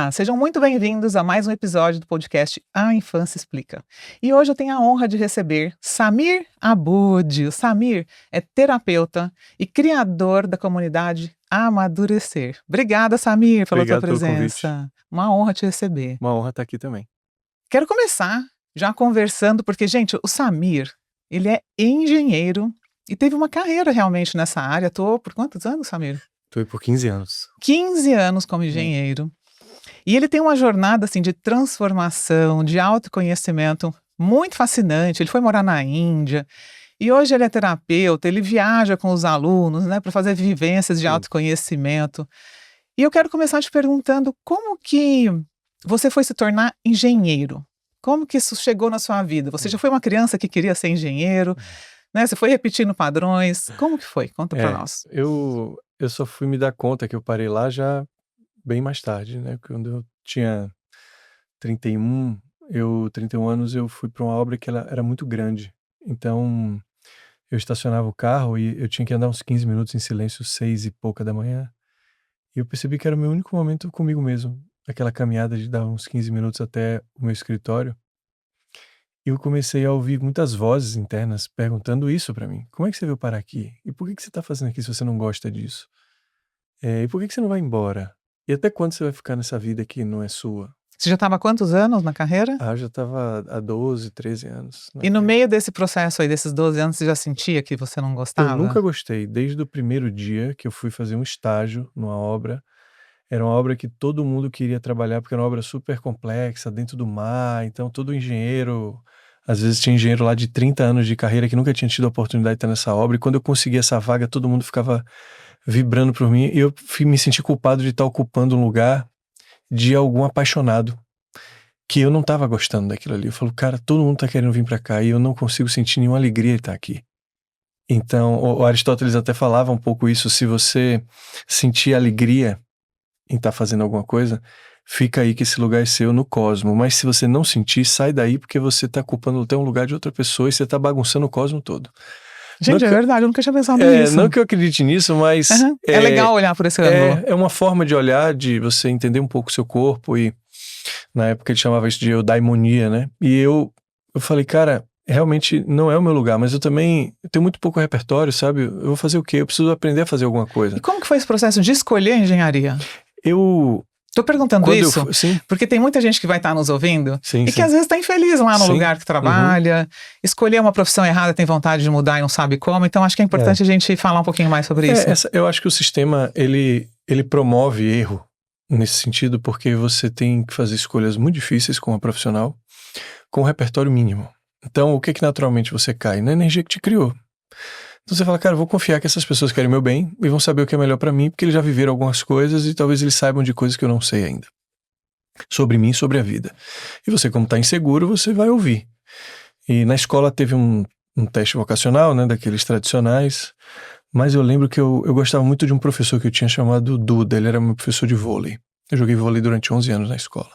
Olá, sejam muito bem-vindos a mais um episódio do podcast A Infância Explica. E hoje eu tenho a honra de receber Samir Abude. O Samir é terapeuta e criador da comunidade Amadurecer. Obrigada, Samir, pela tua Obrigado pelo presença. convite. Uma honra te receber. Uma honra estar aqui também. Quero começar já conversando, porque, gente, o Samir, ele é engenheiro e teve uma carreira realmente nessa área. Atuou por quantos anos, Samir? Estou aí por 15 anos. 15 anos como engenheiro. E ele tem uma jornada assim de transformação, de autoconhecimento muito fascinante. Ele foi morar na Índia e hoje ele é terapeuta, ele viaja com os alunos, né, para fazer vivências de autoconhecimento. E eu quero começar te perguntando como que você foi se tornar engenheiro? Como que isso chegou na sua vida? Você já foi uma criança que queria ser engenheiro, né? Você foi repetindo padrões. Como que foi? Conta para nós. Eu só fui me dar conta que eu parei lá já bem mais tarde, né? Quando eu tinha 31 anos, eu fui para uma obra que ela era muito grande. Então, eu estacionava o carro e eu tinha que andar uns 15 minutos em silêncio, 6 e pouca da manhã. E eu percebi que era o meu único momento comigo mesmo. Aquela caminhada de dar uns 15 minutos até o meu escritório. E eu comecei a ouvir muitas vozes internas perguntando isso pra mim. Como é que você veio parar aqui? E por que você tá fazendo aqui se você não gosta disso? E por que você não vai embora? E até quando você vai ficar nessa vida que não é sua? Você já estava há quantos anos na carreira? Eu já tava há 12, 13 anos. E no meio desse processo aí, desses 12 anos, você já sentia que você não gostava? Eu nunca gostei. Desde o primeiro dia que eu fui fazer um estágio numa obra. Era uma obra que todo mundo queria trabalhar, porque era uma obra super complexa, dentro do mar. Então, todo engenheiro... Às vezes tinha engenheiro lá de 30 anos de carreira que nunca tinha tido a oportunidade de estar nessa obra. E quando eu consegui essa vaga, todo mundo ficava vibrando por mim. E eu me senti culpado de estar ocupando um lugar de algum apaixonado. Que eu não estava gostando daquilo ali. Eu falo, cara, todo mundo tá querendo vir pra cá e eu não consigo sentir nenhuma alegria de estar aqui. Então, o Aristóteles até falava um pouco isso. Se você sentir alegria em estar fazendo alguma coisa, fica aí que esse lugar é seu no cosmo. Mas se você não sentir, sai daí, porque você tá ocupando até um lugar de outra pessoa e você tá bagunçando o cosmo todo. Gente, é verdade, eu nunca tinha pensado nisso. Não que eu acredite nisso, mas... É legal olhar por esse ângulo. É uma forma de olhar, de você entender um pouco o seu corpo. E na época ele chamava isso de eudaimonia, né? E eu falei, cara, realmente não é o meu lugar, mas eu também tenho muito pouco repertório, sabe? Eu vou fazer o quê? Eu preciso aprender a fazer alguma coisa. E como que foi esse processo de escolher a engenharia? Tô perguntando isso porque tem muita gente que vai estar nos ouvindo que às vezes está infeliz lá no lugar que trabalha, escolheu uma profissão errada, tem vontade de mudar e não sabe como, então acho que é importante a gente falar um pouquinho mais sobre isso. Eu acho que o sistema, ele promove erro nesse sentido, porque você tem que fazer escolhas muito difíceis como profissional, com um repertório mínimo. Então, o que naturalmente você cai? Na energia que te criou. Então você fala, cara, eu vou confiar que essas pessoas querem meu bem e vão saber o que é melhor pra mim, porque eles já viveram algumas coisas e talvez eles saibam de coisas que eu não sei ainda. Sobre mim, sobre a vida. E você, como tá inseguro, você vai ouvir. E na escola teve um teste vocacional, né, daqueles tradicionais, mas eu lembro que eu gostava muito de um professor que eu tinha chamado Duda, ele era meu professor de vôlei. Eu joguei vôlei durante 11 anos na escola.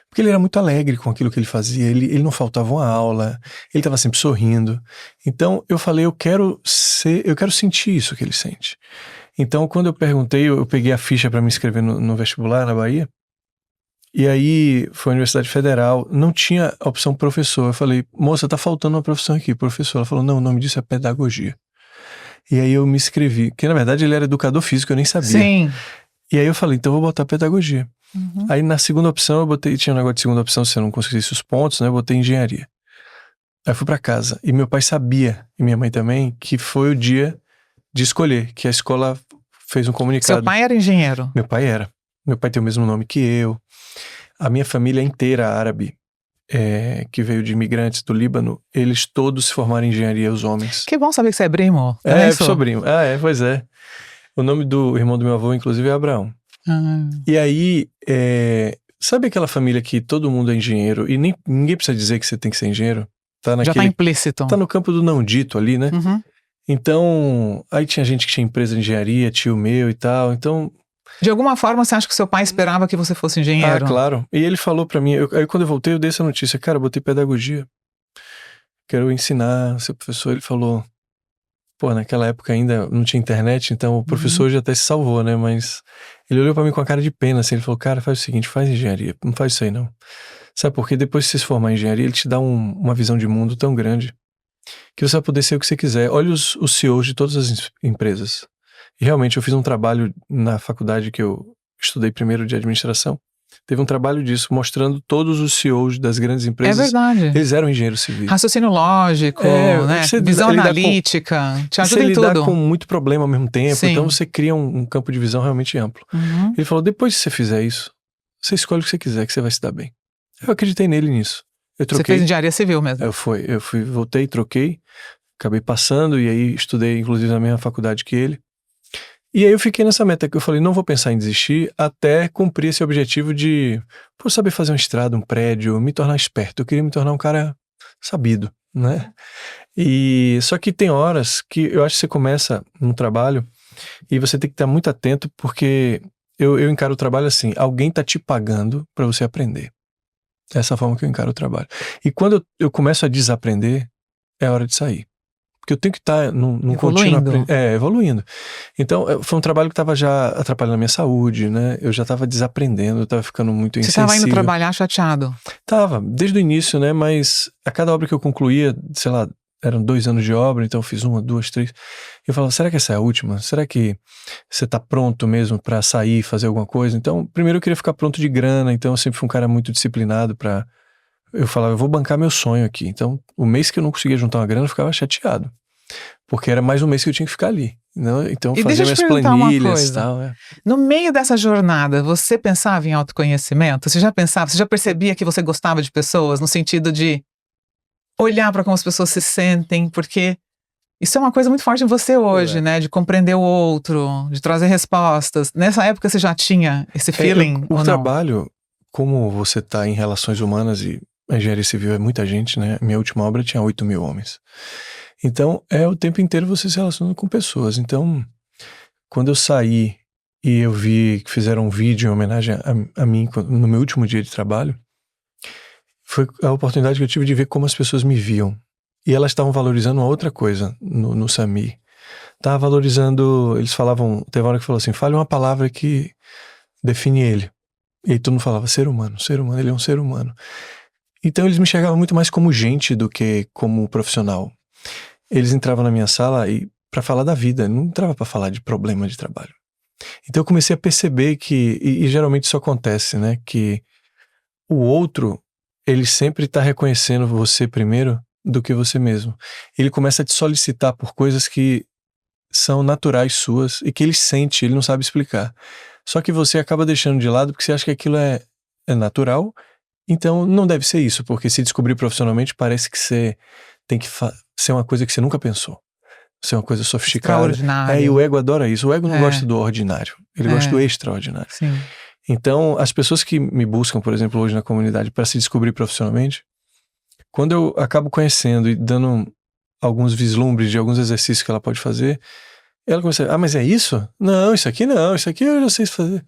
Porque ele era muito alegre com aquilo que ele fazia, ele não faltava uma aula, ele estava sempre sorrindo. Então eu falei, eu quero sentir isso que ele sente. Então quando eu perguntei, eu peguei a ficha para me inscrever no vestibular na Bahia, e aí foi a Universidade Federal, não tinha a opção professor. Eu falei, moça, tá faltando uma profissão aqui, professor. Ela falou, não, o nome disso é pedagogia. E aí eu me inscrevi, que na verdade ele era educador físico, eu nem sabia. Sim. E aí eu falei, então eu vou botar pedagogia. Aí na segunda opção eu botei, tinha um negócio de segunda opção, se eu não conseguisse os pontos, né, eu botei engenharia. Aí eu fui pra casa, e meu pai sabia, e minha mãe também, que foi o dia de escolher, que a escola fez um comunicado. Seu pai era engenheiro? Meu pai era. Meu pai tem o mesmo nome que eu. A minha família inteira árabe, que veio de imigrantes do Líbano, eles todos se formaram em engenharia, os homens. Que bom saber que você é primo. Sou primo. Pois é. O nome do irmão do meu avô, inclusive, é Abraão. E aí, sabe aquela família que todo mundo é engenheiro e ninguém precisa dizer que você tem que ser engenheiro? Já tá implícito. Tá no campo do não dito ali, né? Então, aí tinha gente que tinha empresa de engenharia, tio meu e tal, então... De alguma forma, você acha que seu pai esperava que você fosse engenheiro? Claro. E ele falou pra mim, aí quando eu voltei, eu dei essa notícia, cara, eu botei pedagogia. Quero ensinar, ser professor. Ele falou, Pô, naquela época ainda não tinha internet, então o professor já até se salvou, né? Mas ele olhou pra mim com a cara de pena, assim, ele falou, cara, faz o seguinte, faz engenharia, não faz isso aí não. Sabe por quê? Depois que você se formar em engenharia, ele te dá uma visão de mundo tão grande que você vai poder ser o que você quiser. Olha os CEOs de todas as empresas. E realmente eu fiz um trabalho na faculdade que eu estudei primeiro de administração. Teve um trabalho disso, mostrando todos os CEOs das grandes É empresas. verdade. Eles eram engenheiros civis. Raciocínio lógico, né? Você Visão lidar analítica, te Você ajuda em lidar tudo. com muito problema ao mesmo tempo, Sim. então você cria um campo de visão realmente amplo. Uhum. Ele falou, depois que você fizer isso, você escolhe o que você quiser, que você vai se dar bem. Eu acreditei nele nisso. Eu Você troquei. fez engenharia civil mesmo. Voltei, troquei, acabei passando e aí estudei inclusive na mesma faculdade que ele. E aí eu fiquei nessa meta que eu falei, não vou pensar em desistir até cumprir esse objetivo de saber fazer uma estrada, um prédio, me tornar esperto. Eu queria me tornar um cara sabido, né? E só que tem horas que eu acho que você começa um trabalho e você tem que estar muito atento, porque eu encaro o trabalho assim, alguém tá te pagando para você aprender. Dessa forma que eu encaro o trabalho. E quando eu começo a desaprender, é hora de sair. Porque eu tenho que estar num contínuo evoluindo. Então, foi um trabalho que estava já atrapalhando a minha saúde, né? Eu já estava desaprendendo, eu estava ficando muito insensível. Você estava indo trabalhar chateado? Tava, desde o início, né? Mas a cada obra que eu concluía, sei lá, eram 2 anos de obra, então eu fiz 1, 2, 3. Eu falava, será que essa é a última? Será que você tá pronto mesmo para sair, fazer alguma coisa? Então, primeiro eu queria ficar pronto de grana, então eu sempre fui um cara muito disciplinado pra... Eu falava, eu vou bancar meu sonho aqui. Então, o mês que eu não conseguia juntar uma grana, eu ficava chateado. Porque era mais um mês que eu tinha que ficar ali. Né? Então, eu fazia minhas planilhas e tal. No meio dessa jornada, você pensava em autoconhecimento? Você já percebia que você gostava de pessoas, no sentido de olhar para como as pessoas se sentem? Porque isso é uma coisa muito forte em você hoje, né? De compreender o outro, de trazer respostas. Nessa época você já tinha esse feeling ou não? O trabalho, como você tá em relações humanas, e a engenharia civil é muita gente, né? Minha última obra tinha 8.000 homens. Então, é o tempo inteiro você se relacionando com pessoas. Então, quando eu saí e eu vi que fizeram um vídeo em homenagem a mim no meu último dia de trabalho, foi a oportunidade que eu tive de ver como as pessoas me viam. E elas estavam valorizando uma outra coisa no SAMI. Tava valorizando, eles falavam, teve uma hora que falou assim, fale uma palavra que define ele. E aí todo mundo falava, ser humano, ele é um ser humano. Então eles me enxergavam muito mais como gente do que como profissional. Eles entravam na minha sala para falar da vida, não entrava para falar de problema de trabalho. Então eu comecei a perceber que, e geralmente isso acontece, né, que o outro, ele sempre tá reconhecendo você primeiro do que você mesmo. Ele começa a te solicitar por coisas que são naturais suas e que ele sente, ele não sabe explicar. Só que você acaba deixando de lado porque você acha que aquilo é natural, então não deve ser isso, porque se descobrir profissionalmente parece que você tem que ser uma coisa que você nunca pensou. Ser uma coisa sofisticada. Extraordinário. E o ego adora isso. O ego não gosta do ordinário, ele gosta do extraordinário. Sim. Então, as pessoas que me buscam, por exemplo, hoje na comunidade para se descobrir profissionalmente, quando eu acabo conhecendo e dando alguns vislumbres de alguns exercícios que ela pode fazer, ela começa, mas é isso? Não, isso aqui eu já sei fazer.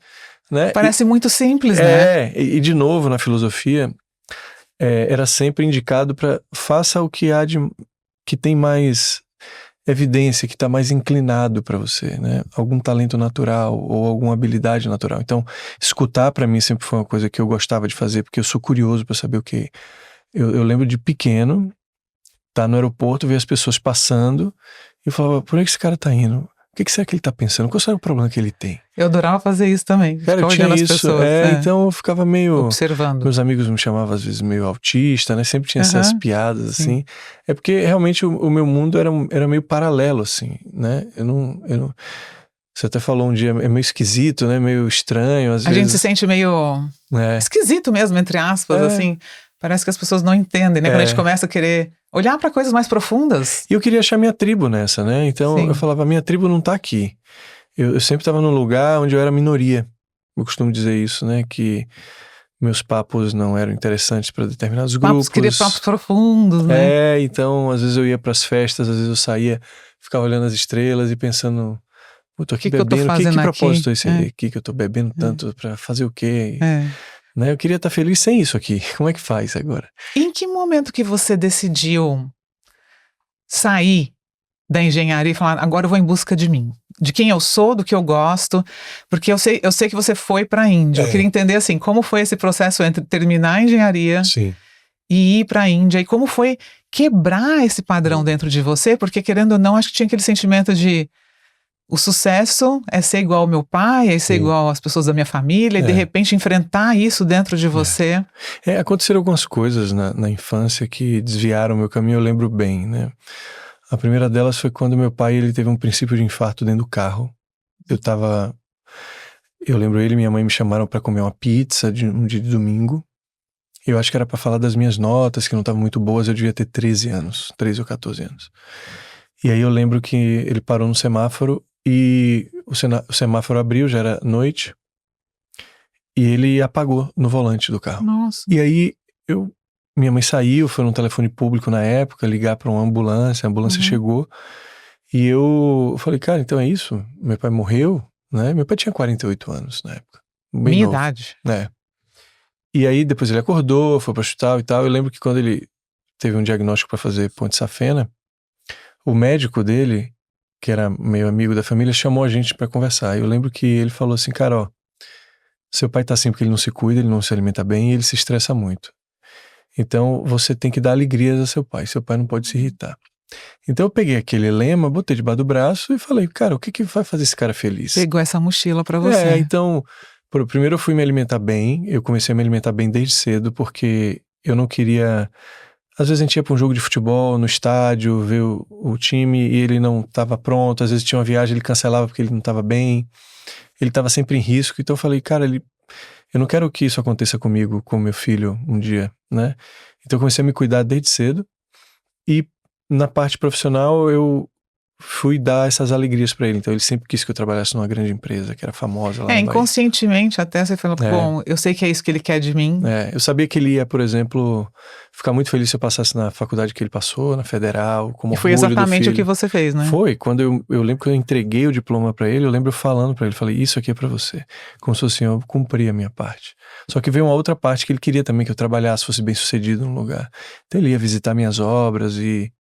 Né? Parece muito simples, né? E de novo, na filosofia, era sempre indicado para faça o que há que tem mais evidência, que está mais inclinado para você, né? Algum talento natural ou alguma habilidade natural. Então, escutar para mim sempre foi uma coisa que eu gostava de fazer, porque eu sou curioso para saber o que... Eu lembro de pequeno, tá no aeroporto, ver as pessoas passando, e eu falava, por onde que esse cara tá indo? O que será que ele tá pensando? Qual será o problema que ele tem? Eu adorava fazer isso também. Cara, eu tinha isso. Pessoas, então eu ficava meio... observando. Meus amigos me chamavam às vezes meio autista, né? Sempre tinha essas piadas, sim. assim. É porque realmente o meu mundo era meio paralelo, assim, né? Eu não... Você até falou um dia, é meio esquisito, né? Meio estranho, às vezes. A gente se sente meio esquisito mesmo, entre aspas, assim. Parece que as pessoas não entendem, né? Quando a gente começa a querer olhar para coisas mais profundas. E eu queria achar minha tribo nessa, né? Então eu falava, minha tribo não tá aqui. Eu sempre estava num lugar onde eu era minoria. Eu costumo dizer isso, né? Que meus papos não eram interessantes para determinados grupos. Queria papos profundos, né? Então às vezes eu ia para as festas, às vezes eu saía, ficava olhando as estrelas e pensando, eu tô aqui bebendo, que propósito é esse aqui que eu tô bebendo tanto para fazer o quê? Né? Eu queria estar feliz sem isso aqui. Como é que faz agora? Em que momento que você decidiu sair da engenharia e falar, agora eu vou em busca de mim, de quem eu sou, do que eu gosto, porque eu sei que você foi para a Índia. Eu queria entender assim, como foi esse processo entre terminar a engenharia Sim. e ir para a Índia, e como foi quebrar esse padrão dentro de você, porque querendo ou não, acho que tinha aquele sentimento de o sucesso é ser igual ao meu pai, é ser igual às pessoas da minha família, e de repente enfrentar isso dentro de você. Aconteceram algumas coisas na infância que desviaram o meu caminho, eu lembro bem, né? A primeira delas foi quando meu pai, ele teve um princípio de infarto dentro do carro. Eu lembro ele e minha mãe me chamaram para comer uma pizza um dia de domingo. Eu acho que era para falar das minhas notas, que não estavam muito boas, eu devia ter 13 anos, 13 ou 14 anos. E aí eu lembro que ele parou no semáforo e o semáforo abriu, já era noite, e ele apagou no volante do carro. Nossa. E aí minha mãe saiu, foi num telefone público na época, ligar para uma ambulância, a ambulância chegou, e eu falei, cara, então é isso? Meu pai morreu, né? Meu pai tinha 48 anos na época. Bem Minha novo. idade. E aí depois ele acordou, foi pro hospital e tal. Eu lembro que quando ele teve um diagnóstico para fazer ponte safena, o médico dele, que era meio amigo da família, chamou a gente para conversar. E eu lembro que ele falou assim, cara, ó, seu pai tá assim porque ele não se cuida, ele não se alimenta bem e ele se estressa muito. Então você tem que dar alegrias a seu pai não pode se irritar. Então eu peguei aquele lema, botei debaixo do braço e falei, cara, o que vai fazer esse cara feliz? Pegou essa mochila para você. Então, primeiro eu fui me alimentar bem, eu comecei a me alimentar bem desde cedo, porque eu não queria... Às vezes a gente ia para um jogo de futebol no estádio, ver o time e ele não estava pronto, às vezes tinha uma viagem, ele cancelava porque ele não estava bem, ele estava sempre em risco, então eu falei, cara, eu não quero que isso aconteça comigo, com meu filho um dia, né? Então eu comecei a me cuidar desde cedo e na parte profissional eu fui dar essas alegrias pra ele. Então ele sempre quis que eu trabalhasse numa grande empresa que era famosa lá na Bahia. Inconscientemente até você falou, bom, eu sei que é isso que ele quer de mim. Eu sabia que ele ia, por exemplo, ficar muito feliz se eu passasse na faculdade que ele passou, na Federal, como orgulho do filho. E foi exatamente o que você fez, né? Foi, quando eu lembro que eu entreguei o diploma pra ele, eu lembro eu falando pra ele, falei, isso aqui é pra você. Como se fosse assim, eu cumpri a minha parte. Só que veio uma outra parte que ele queria também que eu trabalhasse, fosse bem sucedido no lugar. Então ele ia visitar minhas obras e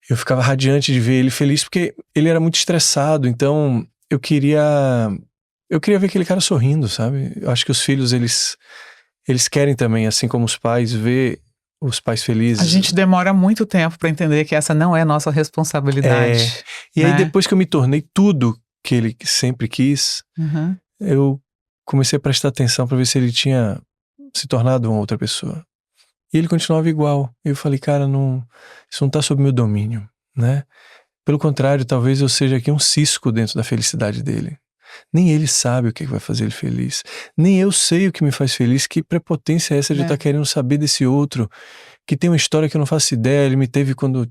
eu ficava radiante de ver ele feliz, porque ele era muito estressado, então eu queria ver aquele cara sorrindo, sabe? Eu acho que os filhos, eles querem também, assim como os pais, ver os pais felizes. A gente demora muito tempo para entender que essa não é nossa responsabilidade. E aí depois que eu me tornei tudo que ele sempre quis, eu comecei a prestar atenção para ver se ele tinha se tornado uma outra pessoa. E ele continuava igual. Eu falei, cara, isso não tá sob meu domínio, né? Pelo contrário, talvez eu seja aqui um cisco dentro da felicidade dele. Nem ele sabe o que vai fazer ele feliz. Nem eu sei o que me faz feliz. Que prepotência é essa de estar querendo saber desse outro, que tem uma história que eu não faço ideia. Ele me teve quando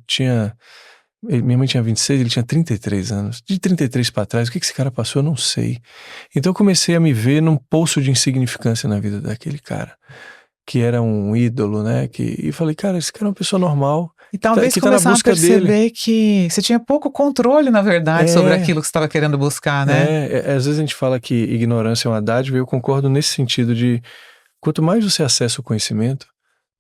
minha mãe tinha 26, ele tinha 33 anos. De 33 para trás, o que esse cara passou, eu não sei. Então eu comecei a me ver num poço de insignificância na vida daquele cara, que era um ídolo, né? E falei, cara, esse cara é uma pessoa normal. E talvez começar a perceber que você tinha pouco controle, na verdade, sobre aquilo que você estava querendo buscar, né? Às vezes a gente fala que ignorância é uma dádiva, e eu concordo nesse sentido de quanto mais você acessa o conhecimento,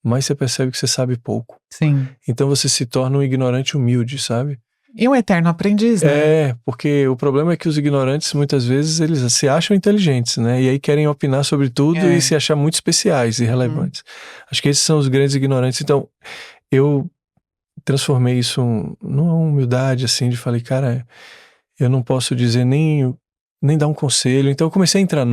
mais você percebe que você sabe pouco. Sim. Então você se torna um ignorante humilde, sabe? E um eterno aprendiz, né? Porque o problema é que os ignorantes, muitas vezes, eles se acham inteligentes, né? E aí querem opinar sobre tudo e se achar muito especiais e relevantes. Acho que esses são os grandes ignorantes. Então, eu transformei isso numa humildade, assim, de falei, cara, eu não posso dizer nem dar um conselho. Então eu comecei a entrar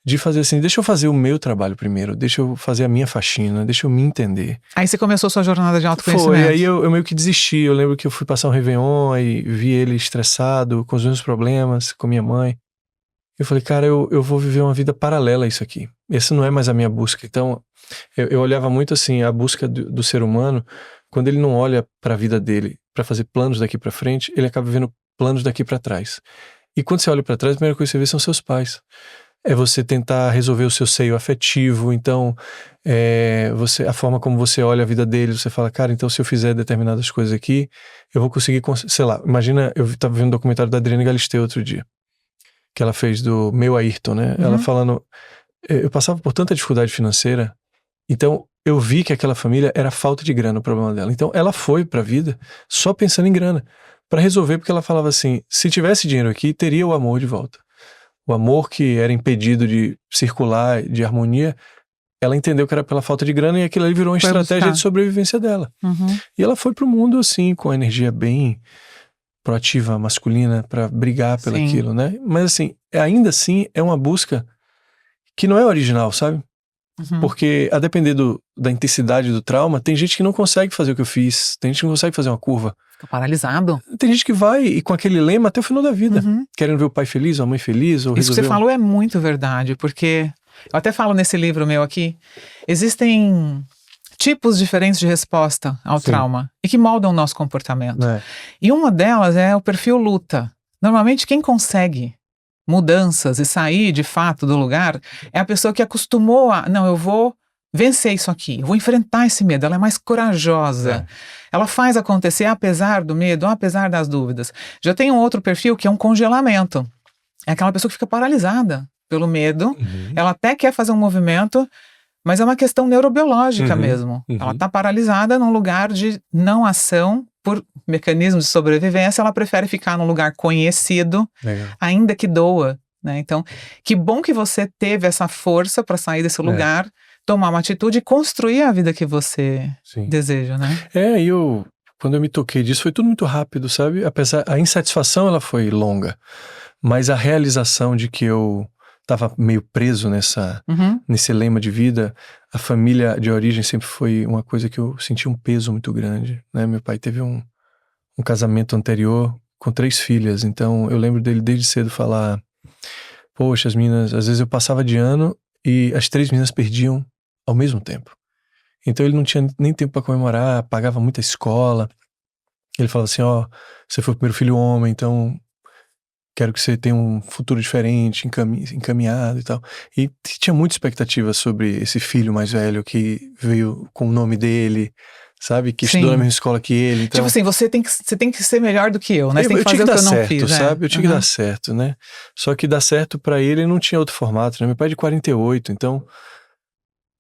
de fazer assim, deixa eu fazer o meu trabalho primeiro, deixa eu fazer a minha faxina, deixa eu me entender. Aí você começou sua jornada de autoconhecimento. Foi, aí eu meio que desisti. Eu lembro que eu fui passar um Réveillon e vi ele estressado, com os mesmos problemas, com minha mãe. Eu falei, cara, eu vou viver uma vida paralela a isso aqui. Essa não é mais a minha busca. Então, eu olhava muito assim, a busca do ser humano, quando ele não olha para a vida dele, para fazer planos daqui para frente, ele acaba vivendo planos daqui para trás. E quando você olha para trás, a primeira coisa que você vê são seus pais. É você tentar resolver o seu seio afetivo. Então, a forma como você olha a vida dele, você fala, cara, então se eu fizer determinadas coisas aqui, eu vou conseguir, sei lá, imagina, eu estava vendo um documentário da Adriane Galisteu outro dia, que ela fez do Meu Ayrton, né? Ela falando, eu passava por tanta dificuldade financeira, então eu vi que aquela família era falta de grana o problema dela. Então ela foi pra vida só pensando em grana, pra resolver, porque ela falava assim, se tivesse dinheiro aqui, teria o amor de volta. O amor que era impedido de circular, de harmonia, ela entendeu que era pela falta de grana e aquilo ali virou uma estratégia de sobrevivência dela. E ela foi pro mundo assim, com a energia bem proativa, masculina, pra brigar pelo aquilo, né? Mas assim, ainda assim, é uma busca que não é original, sabe? Porque a depender da intensidade do trauma, tem gente que não consegue fazer o que eu fiz, tem gente que não consegue fazer uma curva. Fica paralisado. Tem gente que vai e com aquele lema até o final da vida, querendo ver o pai feliz, a mãe feliz, ou Isso que você falou é muito verdade, porque eu até falo nesse livro meu aqui, existem tipos diferentes de resposta ao trauma e que moldam o nosso comportamento. E uma delas é o perfil luta. Normalmente quem consegue mudanças e sair de fato do lugar é a pessoa que acostumou a, não, eu vou vencer isso aqui, eu vou enfrentar esse medo, ela é mais corajosa, ela faz acontecer apesar do medo, apesar das dúvidas. Já tem um outro perfil que é um congelamento, é aquela pessoa que fica paralisada pelo medo, ela até quer fazer um movimento, mas é uma questão neurobiológica mesmo, ela está paralisada num lugar de não ação, por mecanismos de sobrevivência, ela prefere ficar num lugar conhecido, ainda que doa, né? Então, que bom que você teve essa força para sair desse lugar, tomar uma atitude e construir a vida que você deseja, né? Quando eu me toquei disso, foi tudo muito rápido, sabe? Apesar, a insatisfação, ela foi longa, mas a realização de que eu estava meio preso nesse lema de vida, a família de origem sempre foi uma coisa que eu senti um peso muito grande, né? Meu pai teve um casamento anterior com 3 filhas, então eu lembro dele desde cedo falar, poxa, as meninas, às vezes eu passava de ano e as 3 meninas perdiam ao mesmo tempo. Então ele não tinha nem tempo para comemorar, pagava muita escola. Ele falava assim, você foi o primeiro filho homem, então quero que você tenha um futuro diferente, encaminhado e tal. E tinha muita expectativa sobre esse filho mais velho que veio com o nome dele, sabe? Que estudou na mesma escola que ele. Então, tipo assim, você tem que ser melhor do que eu, né? Você tem que fazer o que eu não fiz, sabe? Eu tinha que dar certo, né? Só que dar certo pra ele não tinha outro formato, né? Meu pai é de 48, então,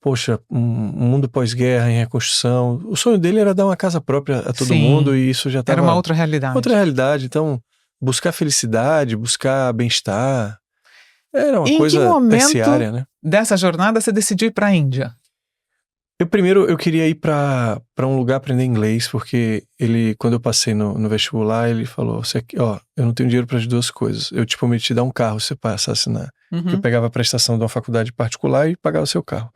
poxa, um mundo pós-guerra em reconstrução. O sonho dele era dar uma casa própria a todo mundo e isso já estava... Era uma outra realidade. Outra realidade, então... Buscar felicidade, buscar bem-estar, era uma coisa terciária, né? Dessa jornada você decidiu ir para a Índia? Eu queria ir para um lugar aprender inglês, porque quando eu passei no vestibular, ele falou, eu não tenho dinheiro para as 2 coisas, eu te prometi dar um carro se você passasse eu pegava a prestação de uma faculdade particular e pagava o seu carro.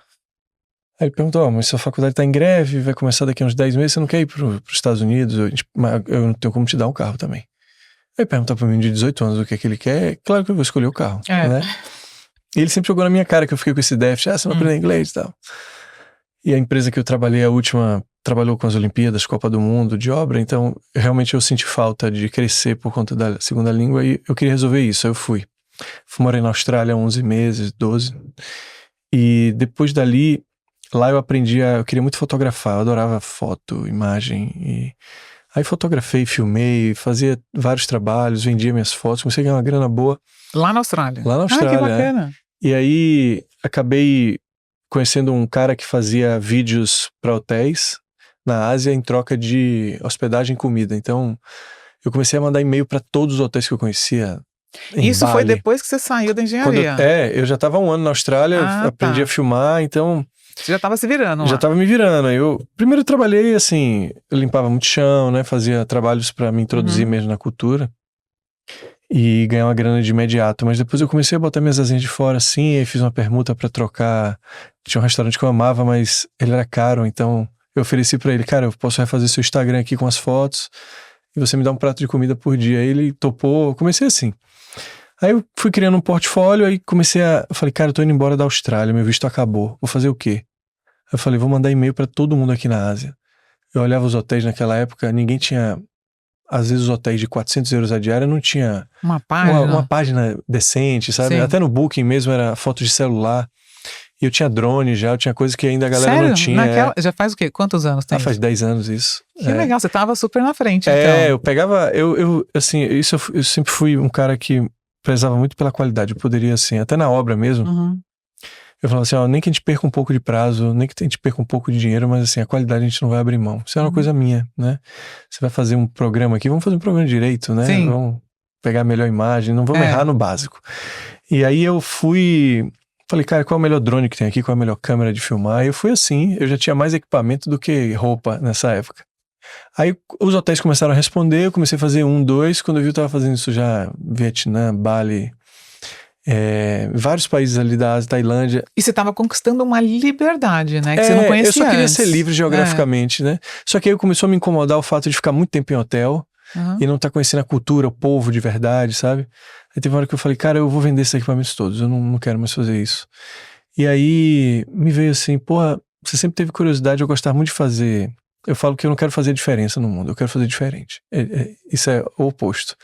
Aí ele perguntou, mas sua faculdade está em greve, vai começar daqui a uns 10 meses, você não quer ir para os Estados Unidos? Eu não tenho como te dar um carro também. Aí perguntar para mim de 18 anos o que é que ele quer, claro que eu vou escolher o carro, né? E ele sempre jogou na minha cara que eu fiquei com esse déficit, você não aprendeu inglês e tal. E a empresa que eu trabalhei, a última, trabalhou com as Olimpíadas, Copa do Mundo, de obra, então realmente eu senti falta de crescer por conta da segunda língua e eu queria resolver isso, aí eu fui. Morei na Austrália 11 meses, 12, e depois dali, lá eu queria muito fotografar, eu adorava foto, imagem e... Aí fotografei, filmei, fazia vários trabalhos, vendia minhas fotos, comecei a ganhar uma grana boa. Lá na Austrália? Lá na Austrália, que bacana. E aí acabei conhecendo um cara que fazia vídeos para hotéis na Ásia em troca de hospedagem e comida. Então eu comecei a mandar e-mail para todos os hotéis que eu conhecia. Isso Bali. Foi depois que você saiu da engenharia? Eu já estava 1 ano na Austrália, aprendi a filmar, então... Você já estava se virando lá. Já estava me virando. Primeiro eu trabalhei assim, eu limpava muito chão, né? Fazia trabalhos para me introduzir mesmo na cultura. E ganhar uma grana de imediato. Mas depois eu comecei a botar minhas asinhas de fora assim, e fiz uma permuta para trocar. Tinha um restaurante que eu amava, mas ele era caro, então eu ofereci para ele, cara, eu posso refazer seu Instagram aqui com as fotos e você me dá um prato de comida por dia. Aí ele topou, comecei assim. Aí eu fui criando um portfólio, aí eu falei, cara, eu tô indo embora da Austrália, meu visto acabou, vou fazer o quê? Eu falei, vou mandar e-mail para todo mundo aqui na Ásia. Eu olhava os hotéis naquela época, ninguém tinha... Às vezes os hotéis de 400 euros a diária não tinha... Uma página? Uma página decente, sabe? Sim. Até no Booking mesmo era foto de celular. E eu tinha drone já, eu tinha coisa que ainda a galera Sério? não tinha. Já faz o quê? Quantos anos tem? Faz 10 anos isso. Que legal, você tava super na frente, então. Eu pegava... Eu sempre fui um cara que prezava muito pela qualidade. Eu poderia, assim, até na obra mesmo... Eu falava assim, ó, nem que a gente perca um pouco de prazo, nem que a gente perca um pouco de dinheiro, mas assim, a qualidade a gente não vai abrir mão. Isso é uma coisa minha, né? Você vai fazer um programa aqui, vamos fazer um programa direito, né? Sim. Vamos pegar a melhor imagem, não vamos errar no básico. E aí eu falei, cara, qual é o melhor drone que tem aqui? Qual é a melhor câmera de filmar? E eu fui assim, eu já tinha mais equipamento do que roupa nessa época. Aí os hotéis começaram a responder, eu comecei a fazer 1, 2, quando eu vi eu tava fazendo isso já, Vietnã, Bali, vários países ali da Ásia, Tailândia. E você estava conquistando uma liberdade, né? Que você não conhecia eu só queria antes. ser livre geograficamente, né? Só que aí começou a me incomodar o fato de ficar muito tempo em hotel e não estar conhecendo a cultura, o povo de verdade, sabe? Aí teve uma hora que eu falei, cara, eu vou vender esses equipamentos todos, eu não quero mais fazer isso. E aí me veio assim, porra, você sempre teve curiosidade, eu gostava muito de fazer. Eu falo que eu não quero fazer diferença no mundo, eu quero fazer diferente. Isso é o oposto.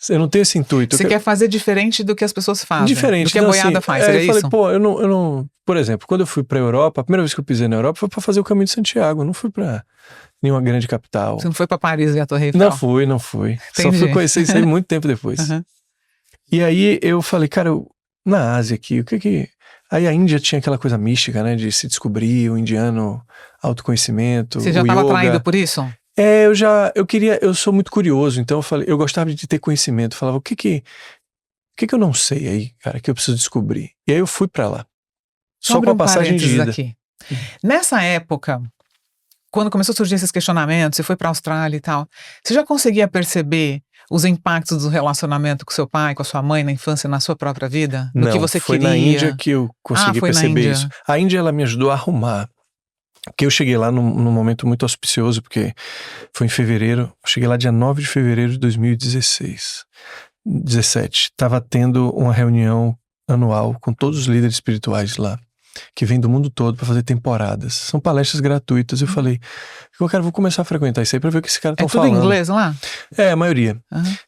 Eu não tenho esse intuito. Você quer fazer diferente do que as pessoas fazem. Diferente. Do que a boiada faz, seria isso? Eu falei, pô, eu não... Por exemplo, quando eu fui pra Europa, a primeira vez que eu pisei na Europa foi pra fazer o Caminho de Santiago, eu não fui pra nenhuma grande capital. Você não foi pra Paris e a Torre Eiffel? Não fui. Entendi. Só fui conhecer isso aí muito tempo depois. E aí eu falei, cara, na Ásia aqui, o que... Aí a Índia tinha aquela coisa mística, né, de se descobrir, o indiano, autoconhecimento, Você já estava atraído por isso? Eu sou muito curioso, então eu gostava de ter conhecimento, eu falava, o que eu não sei aí, cara, que eu preciso descobrir? E aí eu fui pra lá. Só com a passagem de ida. Aqui. Nessa época, quando começou a surgir esses questionamentos, você foi pra Austrália e tal, você já conseguia perceber os impactos do relacionamento com seu pai, com a sua mãe na infância, na sua própria vida? No que você foi queria? na Índia que eu consegui perceber isso. A Índia, ela me ajudou a arrumar. Porque eu cheguei lá num momento muito auspicioso, porque foi em fevereiro, eu cheguei lá dia 9 de fevereiro de 2017. Estava tendo uma reunião anual com todos os líderes espirituais lá, que vêm do mundo todo para fazer temporadas. São palestras gratuitas. Eu falei, cara, vou começar a frequentar isso aí para ver o que esses caras estão falando. É tudo em inglês lá? A maioria.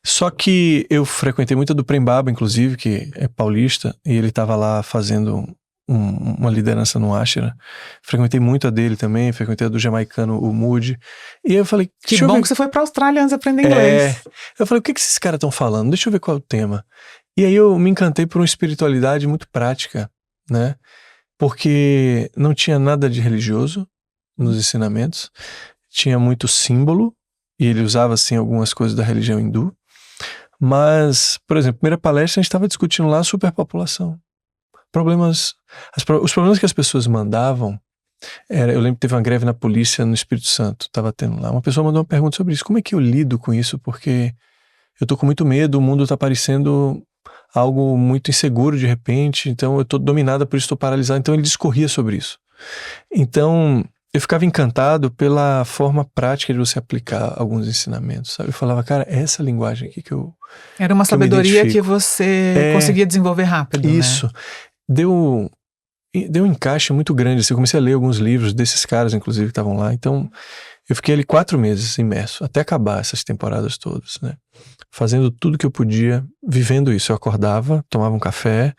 Só que eu frequentei muito do Prem Baba, inclusive, que é paulista, e ele estava lá fazendo uma liderança no Ashra. Frequentei muito a dele também, frequentei a do jamaicano, o Moody. E aí eu falei... Que bom que você foi pra Austrália antes de aprender inglês. Eu falei, o que esses caras estão falando? Deixa eu ver qual é o tema. E aí eu me encantei por uma espiritualidade muito prática, né? Porque não tinha nada de religioso nos ensinamentos, tinha muito símbolo, e ele usava, assim, algumas coisas da religião hindu. Mas, por exemplo, primeira palestra a gente estava discutindo lá a superpopulação. Os problemas que as pessoas mandavam, eu lembro que teve uma greve na polícia no Espírito Santo, estava tendo lá. Uma pessoa mandou uma pergunta sobre isso, como é que eu lido com isso? Porque eu tô com muito medo, o mundo tá parecendo algo muito inseguro de repente, então eu tô dominada por isso, tô paralisada. Então ele discorria sobre isso. Então eu ficava encantado pela forma prática de você aplicar alguns ensinamentos, sabe? Eu falava, cara, essa linguagem aqui que eu... Era uma sabedoria que você conseguia desenvolver rápido, isso. Né? Deu um encaixe muito grande, assim. Eu comecei a ler alguns livros desses caras, inclusive, que estavam lá. Então, eu fiquei ali 4 meses imerso, até acabar essas temporadas todas, né? Fazendo tudo que eu podia, vivendo isso. Eu acordava, tomava um café,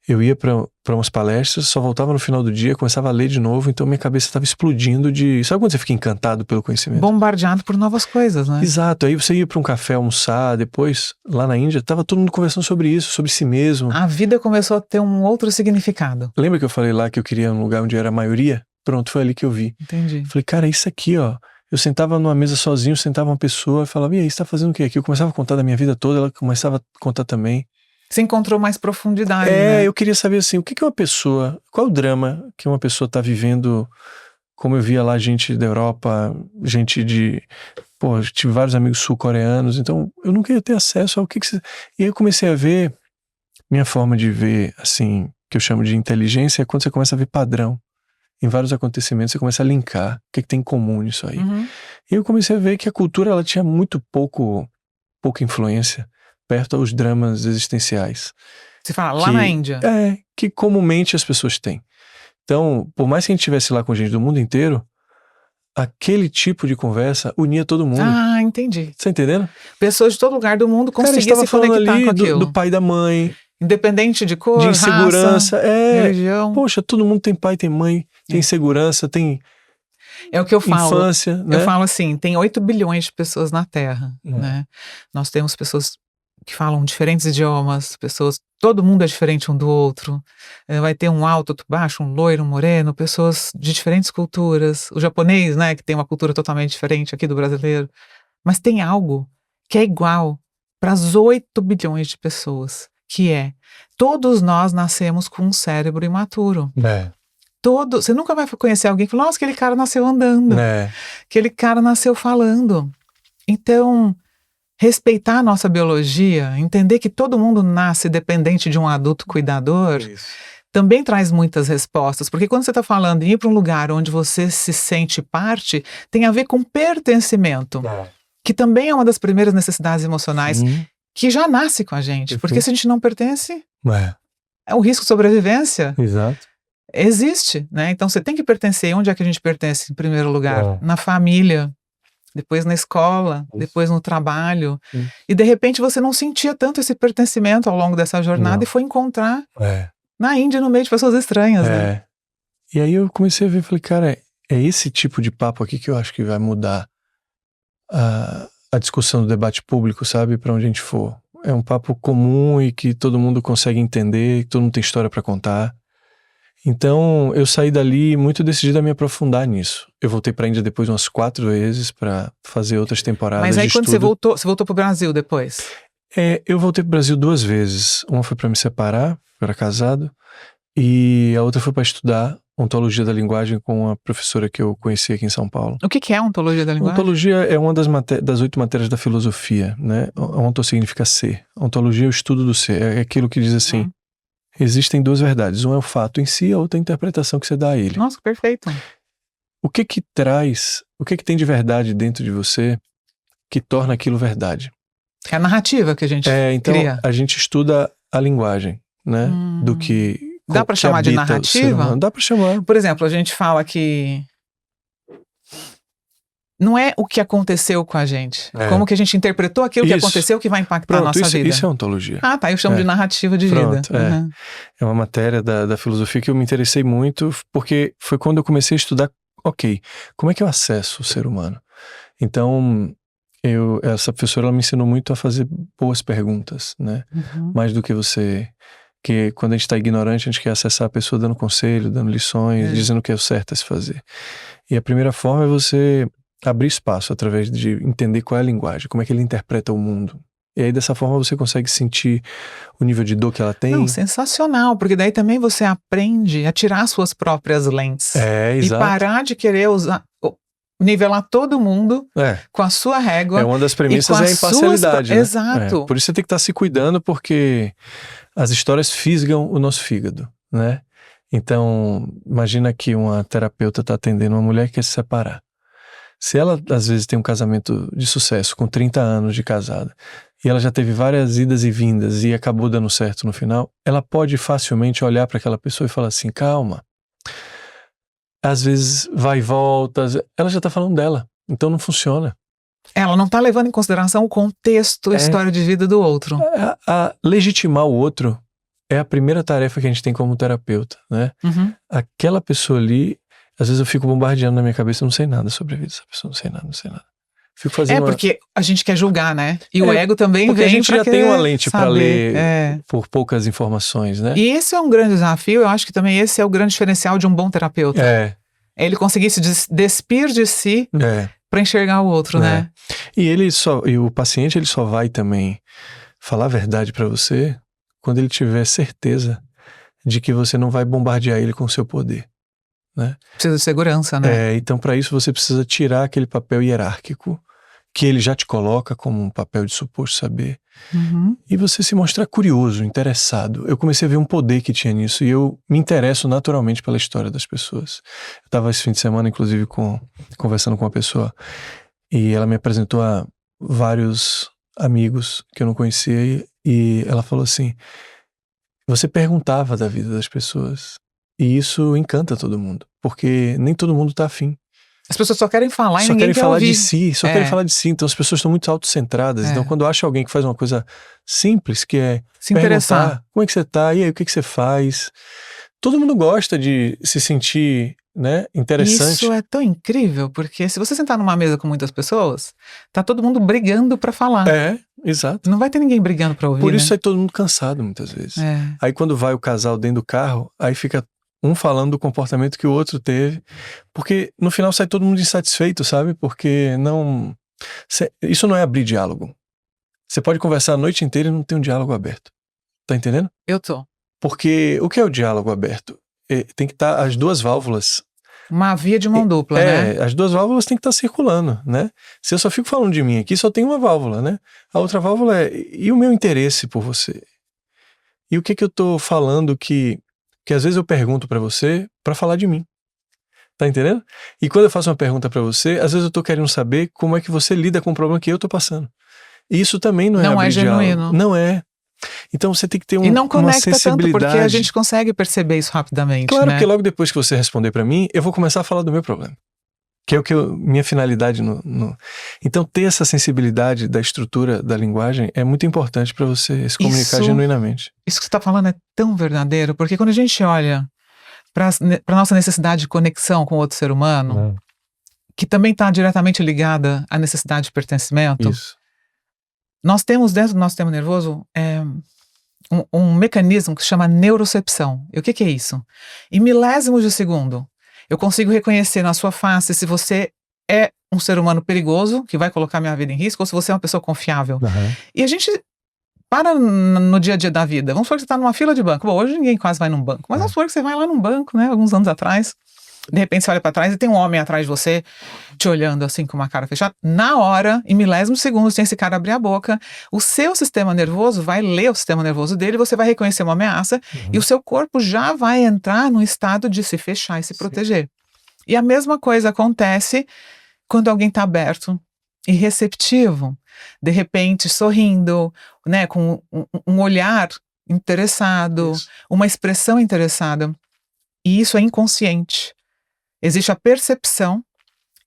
eu ia para umas palestras, só voltava no final do dia, começava a ler de novo, então minha cabeça estava explodindo de... Sabe quando você fica encantado pelo conhecimento? Bombardeado por novas coisas, né? Exato, aí você ia para um café almoçar, depois, lá na Índia, tava todo mundo conversando sobre isso, sobre si mesmo. A vida começou a ter um outro significado. Lembra que eu falei lá que eu queria um lugar onde era a maioria? Pronto, foi ali que eu vi. Entendi. Falei, cara, isso aqui, ó. Eu sentava numa mesa sozinho, sentava uma pessoa e falava, e aí, você tá fazendo o quê aqui? Eu começava a contar da minha vida toda, ela começava a contar também. Você encontrou mais profundidade, né? Eu queria saber assim, o que uma pessoa, qual o drama que uma pessoa tá vivendo, como eu via lá gente da Europa, gente de... Pô, eu tive vários amigos sul-coreanos, então eu nunca ia ter acesso ao que você... E aí eu comecei a ver, minha forma de ver, assim, que eu chamo de inteligência, é quando você começa a ver padrão. Em vários acontecimentos, você começa a linkar o que tem em comum nisso aí. E eu comecei a ver que a cultura, ela tinha muito pouca influência perto aos dramas existenciais. Você fala, lá na Índia. Que comumente as pessoas têm. Então, por mais que a gente estivesse lá com gente do mundo inteiro, aquele tipo de conversa unia todo mundo. Ah, entendi. Tá entendendo? Pessoas de todo lugar do mundo conseguiam se falando conectar ali com aquilo. do pai e da mãe. Independente de cor, de insegurança, raça, religião. Poxa, todo mundo tem pai, tem mãe, tem insegurança, tem... É o que eu falo. Infância, né? Eu falo assim, tem 8 bilhões de pessoas na Terra, né? Nós temos pessoas que falam diferentes idiomas, pessoas, todo mundo é diferente um do outro. Vai ter um alto, outro baixo, um loiro, um moreno, pessoas de diferentes culturas. O japonês, né, que tem uma cultura totalmente diferente aqui do brasileiro. Mas tem algo que é igual para as 8 bilhões de pessoas, que é, todos nós nascemos com um cérebro imaturo. Você nunca vai conhecer alguém que fala, nossa, aquele cara nasceu andando, aquele cara nasceu falando. Então, respeitar a nossa biologia, entender que todo mundo nasce dependente de um adulto cuidador, também traz muitas respostas, porque quando você está falando em ir para um lugar onde você se sente parte, tem a ver com pertencimento, que também é uma das primeiras necessidades emocionais, que já nasce com a gente, porque se a gente não pertence, o risco de sobrevivência existe, né? Então você tem que pertencer. Onde é que a gente pertence em primeiro lugar? Na família, depois na escola, depois no trabalho. E de repente você não sentia tanto esse pertencimento ao longo dessa jornada e foi encontrar na Índia, no meio de pessoas estranhas, né? E aí eu comecei a ver, falei, cara, é esse tipo de papo aqui que eu acho que vai mudar a discussão do debate público, sabe? Pra onde a gente for. É um papo comum e que todo mundo consegue entender, que todo mundo tem história pra contar. Então, eu saí dali muito decidido a me aprofundar nisso. Eu voltei pra Índia depois umas 4 vezes pra fazer outras temporadas. Mas aí de quando estudo. você voltou pro Brasil depois? Eu voltei pro Brasil 2 vezes. Uma foi pra me separar, eu era casado, e a outra foi pra estudar ontologia da linguagem com uma professora que eu conheci aqui em São Paulo. O que é ontologia da linguagem? Ontologia é uma das 8 matérias da filosofia, né? Onto significa ser. Ontologia é o estudo do ser. É aquilo que diz assim, existem 2 verdades. Um é o fato em si, a outra é a interpretação que você dá a ele. Nossa, perfeito. O que tem de verdade dentro de você que torna aquilo verdade? É a narrativa que a gente então, cria. a gente estuda a linguagem, né? Do que dá para chamar de narrativa? Dá para chamar. Por exemplo, a gente fala que não é o que aconteceu com a gente. Como que a gente interpretou aquilo que aconteceu que vai impactar a nossa vida. Isso é ontologia. Tá, eu chamo de narrativa de vida. É uma matéria da filosofia que eu me interessei muito, porque foi quando eu comecei a estudar, como é que eu acesso o ser humano? Então, essa professora ela me ensinou muito a fazer boas perguntas, né? Mais do que que quando a gente está ignorante, a gente quer acessar a pessoa dando conselho, dando lições, dizendo o que é o certo a se fazer. E a primeira forma é você abrir espaço através de entender qual é a linguagem, como é que ele interpreta o mundo. E aí dessa forma você consegue sentir o nível de dor que ela tem. Não, sensacional, porque daí também você aprende a tirar suas próprias lentes. Exato. E parar de querer nivelar todo mundo com a sua régua. Uma das premissas é a imparcialidade, né? Exato. Por isso você tem que estar se cuidando, porque as histórias fisgam o nosso fígado, né? Então, imagina que uma terapeuta está atendendo uma mulher que quer se separar. Se ela, às vezes, tem um casamento de sucesso, com 30 anos de casada, e ela já teve várias idas e vindas e acabou dando certo no final, ela pode facilmente olhar para aquela pessoa e falar assim, calma. Às vezes vai e volta, ela já está falando dela, então não funciona. Ela não está levando em consideração o contexto, a história de vida do outro. Legitimar o outro é a primeira tarefa que a gente tem como terapeuta, né? Aquela pessoa ali, às vezes eu fico bombardeando na minha cabeça, eu não sei nada sobre a vida dessa pessoa, não sei nada. Fico fazendo porque a gente quer julgar, né? E o ego também porque vem. Porque a gente já tem uma lente para ler por poucas informações, né? E esse é um grande desafio, eu acho que também esse é o grande diferencial de um bom terapeuta. É ele conseguir se despir de si para enxergar o outro, né? E o paciente ele só vai também falar a verdade para você quando ele tiver certeza de que você não vai bombardear ele com o seu poder, né? Precisa de segurança, né? Então para isso você precisa tirar aquele papel hierárquico que ele já te coloca como um papel de suposto saber. E você se mostrar curioso, interessado. Eu comecei a ver um poder que tinha nisso e eu me interesso naturalmente pela história das pessoas. Eu estava esse fim de semana, inclusive, conversando com uma pessoa e ela me apresentou a vários amigos que eu não conhecia e ela falou assim, você perguntava da vida das pessoas e isso encanta todo mundo, porque nem todo mundo está afim. As pessoas só querem falar e só ninguém querem quer falar ouvir. de si, querem falar de si. Então as pessoas estão muito autocentradas. Então quando acha alguém que faz uma coisa simples, que é se interessar, como é que você tá? E aí, o que você faz? Todo mundo gosta de se sentir, né, interessante. Isso é tão incrível, porque se você sentar numa mesa com muitas pessoas, tá todo mundo brigando pra falar. Exato. Não vai ter ninguém brigando pra ouvir, Por isso né? sai todo mundo cansado muitas vezes. É. Aí quando vai o casal dentro do carro, aí fica um falando do comportamento que o outro teve, porque no final sai todo mundo insatisfeito, sabe? Porque não... Isso não é abrir diálogo. Você pode conversar a noite inteira e não ter um diálogo aberto. Tá entendendo? Eu tô. Porque o que é o diálogo aberto? Tem que estar as duas válvulas. Uma via de mão dupla, né? As duas válvulas têm que estar circulando, né? Se eu só fico falando de mim aqui, só tem uma válvula, né? A outra válvula e o meu interesse por você? E o que eu tô falando que às vezes eu pergunto pra você pra falar de mim. Tá entendendo? E quando eu faço uma pergunta pra você, às vezes eu tô querendo saber como é que você lida com o problema que eu tô passando. E isso também não é abrir genuíno. diálogo. Não é. Então você tem que ter E não uma conecta sensibilidade. tanto, porque a gente consegue perceber isso rapidamente, Claro, né? porque logo depois que você responder pra mim, eu vou começar a falar do meu problema. Que é o que minha finalidade Então ter essa sensibilidade da estrutura da linguagem é muito importante pra você se comunicar genuinamente. Isso que você tá falando é tão verdadeiro, porque quando a gente olha pra nossa necessidade de conexão com outro ser humano, que também está diretamente ligada à necessidade de pertencimento, Isso. nós temos dentro do nosso sistema nervoso um mecanismo que se chama neurocepção. E o que é isso? Em milésimos de segundo, eu consigo reconhecer na sua face se você é um ser humano perigoso, que vai colocar minha vida em risco, ou se você é uma pessoa confiável. E a gente para no dia a dia da vida. Vamos supor que você está numa fila de banco. Bom, hoje ninguém quase vai num banco, mas vamos supor que você vai lá num banco, né, alguns anos atrás. De repente você olha para trás e tem um homem atrás de você, te olhando assim com uma cara fechada. Na hora, em milésimos de segundos, tem esse cara abrir a boca. O seu sistema nervoso vai ler o sistema nervoso dele, você vai reconhecer uma ameaça e o seu corpo já vai entrar num estado de se fechar e se proteger. E a mesma coisa acontece quando alguém está aberto e receptivo, de repente sorrindo, né, com um olhar interessado, uma expressão interessada. E isso é inconsciente. Existe a percepção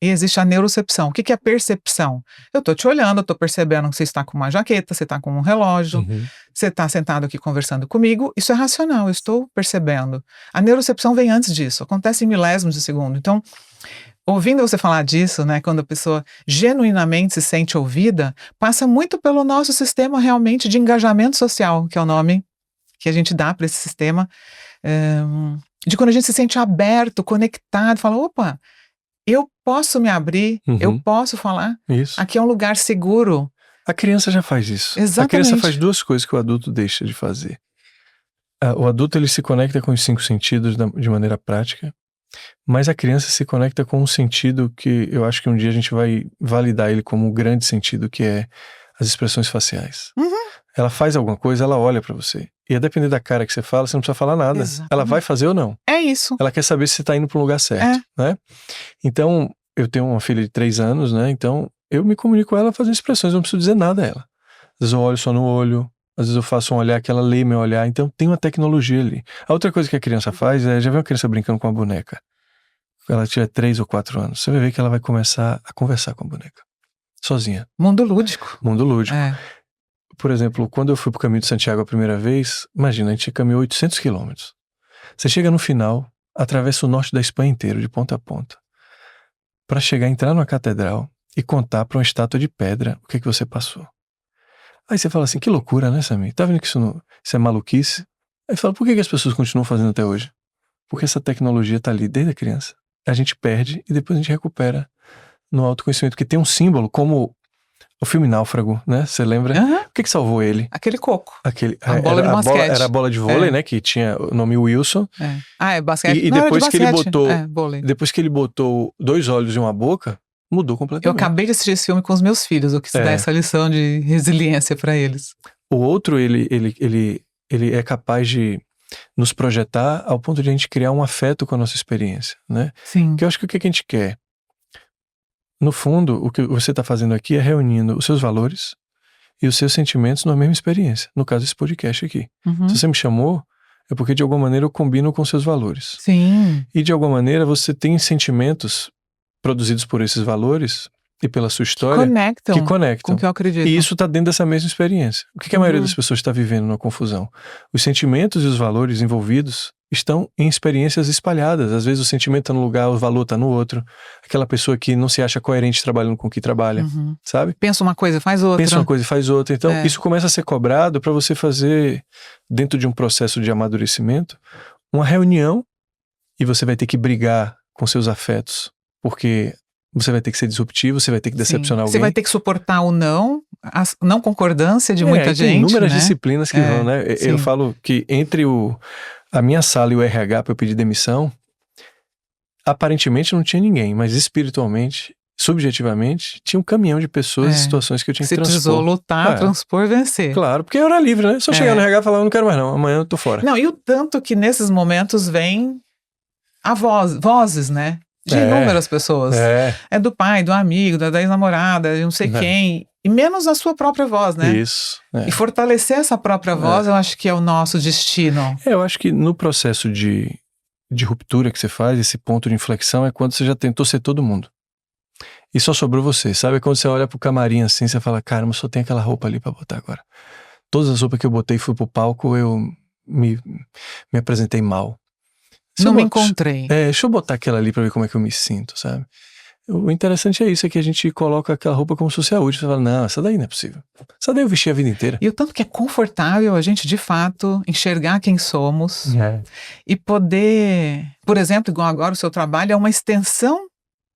e existe a neurocepção. O que é a percepção? Eu estou te olhando, eu estou percebendo que você está com uma jaqueta, você está com um relógio, você está sentado aqui conversando comigo. Isso é racional, eu estou percebendo. A neurocepção vem antes disso, acontece em milésimos de segundo. Então, ouvindo você falar disso, né, quando a pessoa genuinamente se sente ouvida, passa muito pelo nosso sistema realmente de engajamento social, que é o nome que a gente dá para esse sistema, de quando a gente se sente aberto, conectado, fala, opa, eu posso me abrir, eu posso falar, aqui é um lugar seguro. A criança já faz isso. Exatamente. A criança faz duas coisas que o adulto deixa de fazer. O adulto ele se conecta com os 5 sentidos de maneira prática, mas a criança se conecta com um sentido que eu acho que um dia a gente vai validar ele como um grande sentido, que é as expressões faciais. Ela faz alguma coisa, ela olha pra você. E a depender da cara que você fala, você não precisa falar nada. Exatamente. Ela vai fazer ou não. É isso. Ela quer saber se você tá indo pro lugar certo, né? Então, eu tenho uma filha de 3 anos, né? Então, eu me comunico com ela fazendo expressões, eu não preciso dizer nada a ela. Às vezes eu olho só no olho, às vezes eu faço um olhar que ela lê meu olhar. Então, tem uma tecnologia ali. A outra coisa que a criança faz já viu uma criança brincando com uma boneca? Quando ela tiver 3 ou 4 anos, você vai ver que ela vai começar a conversar com a boneca. Sozinha. Mundo lúdico. Mundo lúdico. Por exemplo, quando eu fui pro Caminho de Santiago a primeira vez, imagina, a gente caminhou 800 quilômetros. Você chega no final, atravessa o norte da Espanha inteiro, de ponta a ponta, para entrar numa catedral e contar para uma estátua de pedra o que você passou. Aí você fala assim, que loucura, né, Samir? Tá vendo que isso é maluquice? Aí fala, por que as pessoas continuam fazendo até hoje? Porque essa tecnologia tá ali desde a criança. A gente perde e depois a gente recupera no autoconhecimento, porque tem um símbolo como o filme Náufrago, né? Você lembra? O que salvou ele? Aquele coco. A bola de basquete. Era a bola de vôlei, né? Que tinha o nome Wilson. É basquete. E depois que ele botou... vôlei. Depois que ele botou 2 olhos e uma boca, mudou completamente. Eu acabei de assistir esse filme com os meus filhos. Eu quis dar essa lição de resiliência para eles. O outro, ele é capaz de nos projetar ao ponto de a gente criar um afeto com a nossa experiência, né? Sim. Porque eu acho que o que a gente quer... No fundo, o que você está fazendo aqui é reunindo os seus valores e os seus sentimentos numa mesma experiência. No caso, esse podcast aqui. Se você me chamou, é porque de alguma maneira eu combino com seus valores. Sim. E de alguma maneira você tem sentimentos produzidos por esses valores e pela sua Que história conectam que com conectam. o que eu acredito. E isso está dentro dessa mesma experiência. O que a maioria das pessoas está vivendo na confusão? Os sentimentos e os valores envolvidos estão em experiências espalhadas. Às vezes o sentimento está num lugar, o valor está no outro. Aquela pessoa que não se acha coerente trabalhando com o que trabalha, sabe? Pensa uma coisa, faz outra. Pensa uma coisa e faz outra. Então, isso começa a ser cobrado para você fazer, dentro de um processo de amadurecimento, uma reunião, e você vai ter que brigar com seus afetos, porque você vai ter que ser disruptivo, você vai ter que decepcionar alguém. Você vai ter que suportar o não, a não concordância de muita gente. Tem inúmeras né? disciplinas que vão, né? Sim. Eu falo que entre a minha sala e o RH para eu pedir demissão, aparentemente não tinha ninguém, mas espiritualmente, subjetivamente, tinha um caminhão de pessoas e situações que eu tinha que transpor. Você precisou lutar, transpor, vencer. Claro, porque eu era livre, né? Só chegar no RH e falar, eu não quero mais não, amanhã eu tô fora. Não, e o tanto que nesses momentos vem a vozes, né? De inúmeras pessoas. É do pai, do amigo, da ex-namorada, de não sei quem. E menos a sua própria voz, né? Isso. E fortalecer essa própria voz, eu acho que é o nosso destino. Eu acho que no processo de ruptura que você faz, esse ponto de inflexão é quando você já tentou ser todo mundo. E só sobrou você. Sabe quando você olha pro camarim assim, você fala, caramba, só tem aquela roupa ali pra botar agora. Todas as roupas que eu botei fui pro palco, eu me apresentei mal. Não me encontrei. Deixa eu botar aquela ali pra ver como é que eu me sinto, sabe? O interessante é isso, é que a gente coloca aquela roupa como se fosse a última. Você fala, não, essa daí não é possível. Essa daí eu vesti a vida inteira. E o tanto que é confortável a gente, de fato, enxergar quem somos e poder, por exemplo, igual agora o seu trabalho é uma extensão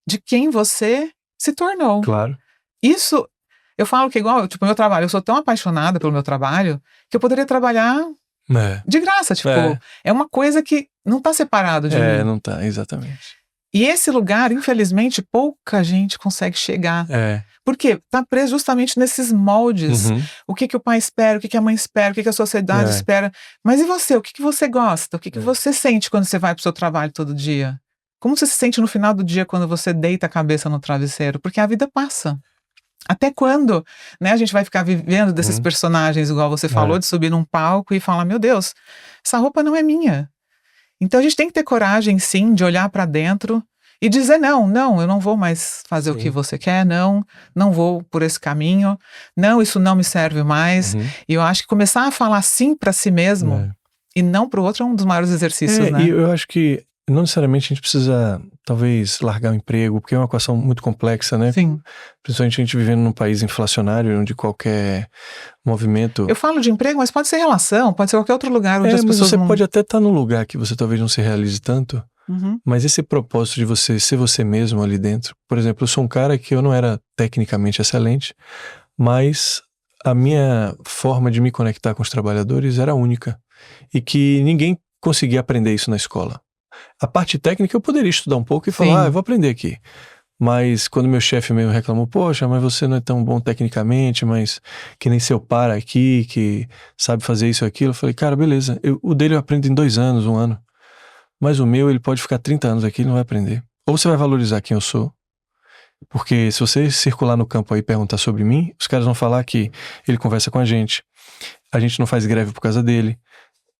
de quem você se tornou. Claro. Isso, eu falo que igual, tipo, o meu trabalho, eu sou tão apaixonada pelo meu trabalho que eu poderia trabalhar de graça, tipo, é uma coisa que não tá separado de mim. Não tá, exatamente. E esse lugar, infelizmente, pouca gente consegue chegar. Porque tá preso justamente nesses moldes. O que o pai espera, o que a mãe espera, o que a sociedade espera. Mas e você? O que você gosta? O que você sente quando você vai pro seu trabalho todo dia? Como você se sente no final do dia quando você deita a cabeça no travesseiro? Porque a vida passa. Até quando, né, a gente vai ficar vivendo desses personagens, igual você falou, de subir num palco e falar, meu Deus, essa roupa não é minha. Então a gente tem que ter coragem, sim, de olhar para dentro e dizer, não, eu não vou mais fazer o que você quer, não vou por esse caminho, não, isso não me serve mais. E eu acho que começar a falar sim para si mesmo e não para o outro é um dos maiores exercícios, né? E eu acho que não necessariamente a gente precisa, talvez, largar o emprego, porque é uma equação muito complexa, né? Sim. Principalmente a gente vivendo num país inflacionário, onde qualquer movimento... Eu falo de emprego, mas pode ser relação, pode ser qualquer outro lugar onde as mas pessoas você pode até estar num lugar que você talvez não se realize tanto, Uhum. Mas esse propósito de você ser você mesmo ali dentro, por exemplo, eu sou um cara que eu não era tecnicamente excelente, mas a minha forma de me conectar com os trabalhadores era única e que ninguém conseguia aprender isso na escola. A parte técnica eu poderia estudar um pouco e falar, eu vou aprender aqui. Mas quando meu chefe mesmo reclamou, poxa, mas você não é tão bom tecnicamente, mas que nem seu par aqui, que sabe fazer isso e aquilo, eu falei, cara, beleza, o dele eu aprendo em 2 anos, 1 ano, mas o meu ele pode ficar 30 anos aqui e não vai aprender. Ou você vai valorizar quem eu sou, porque se você circular no campo aí e perguntar sobre mim, os caras vão falar que ele conversa com a gente não faz greve por causa dele,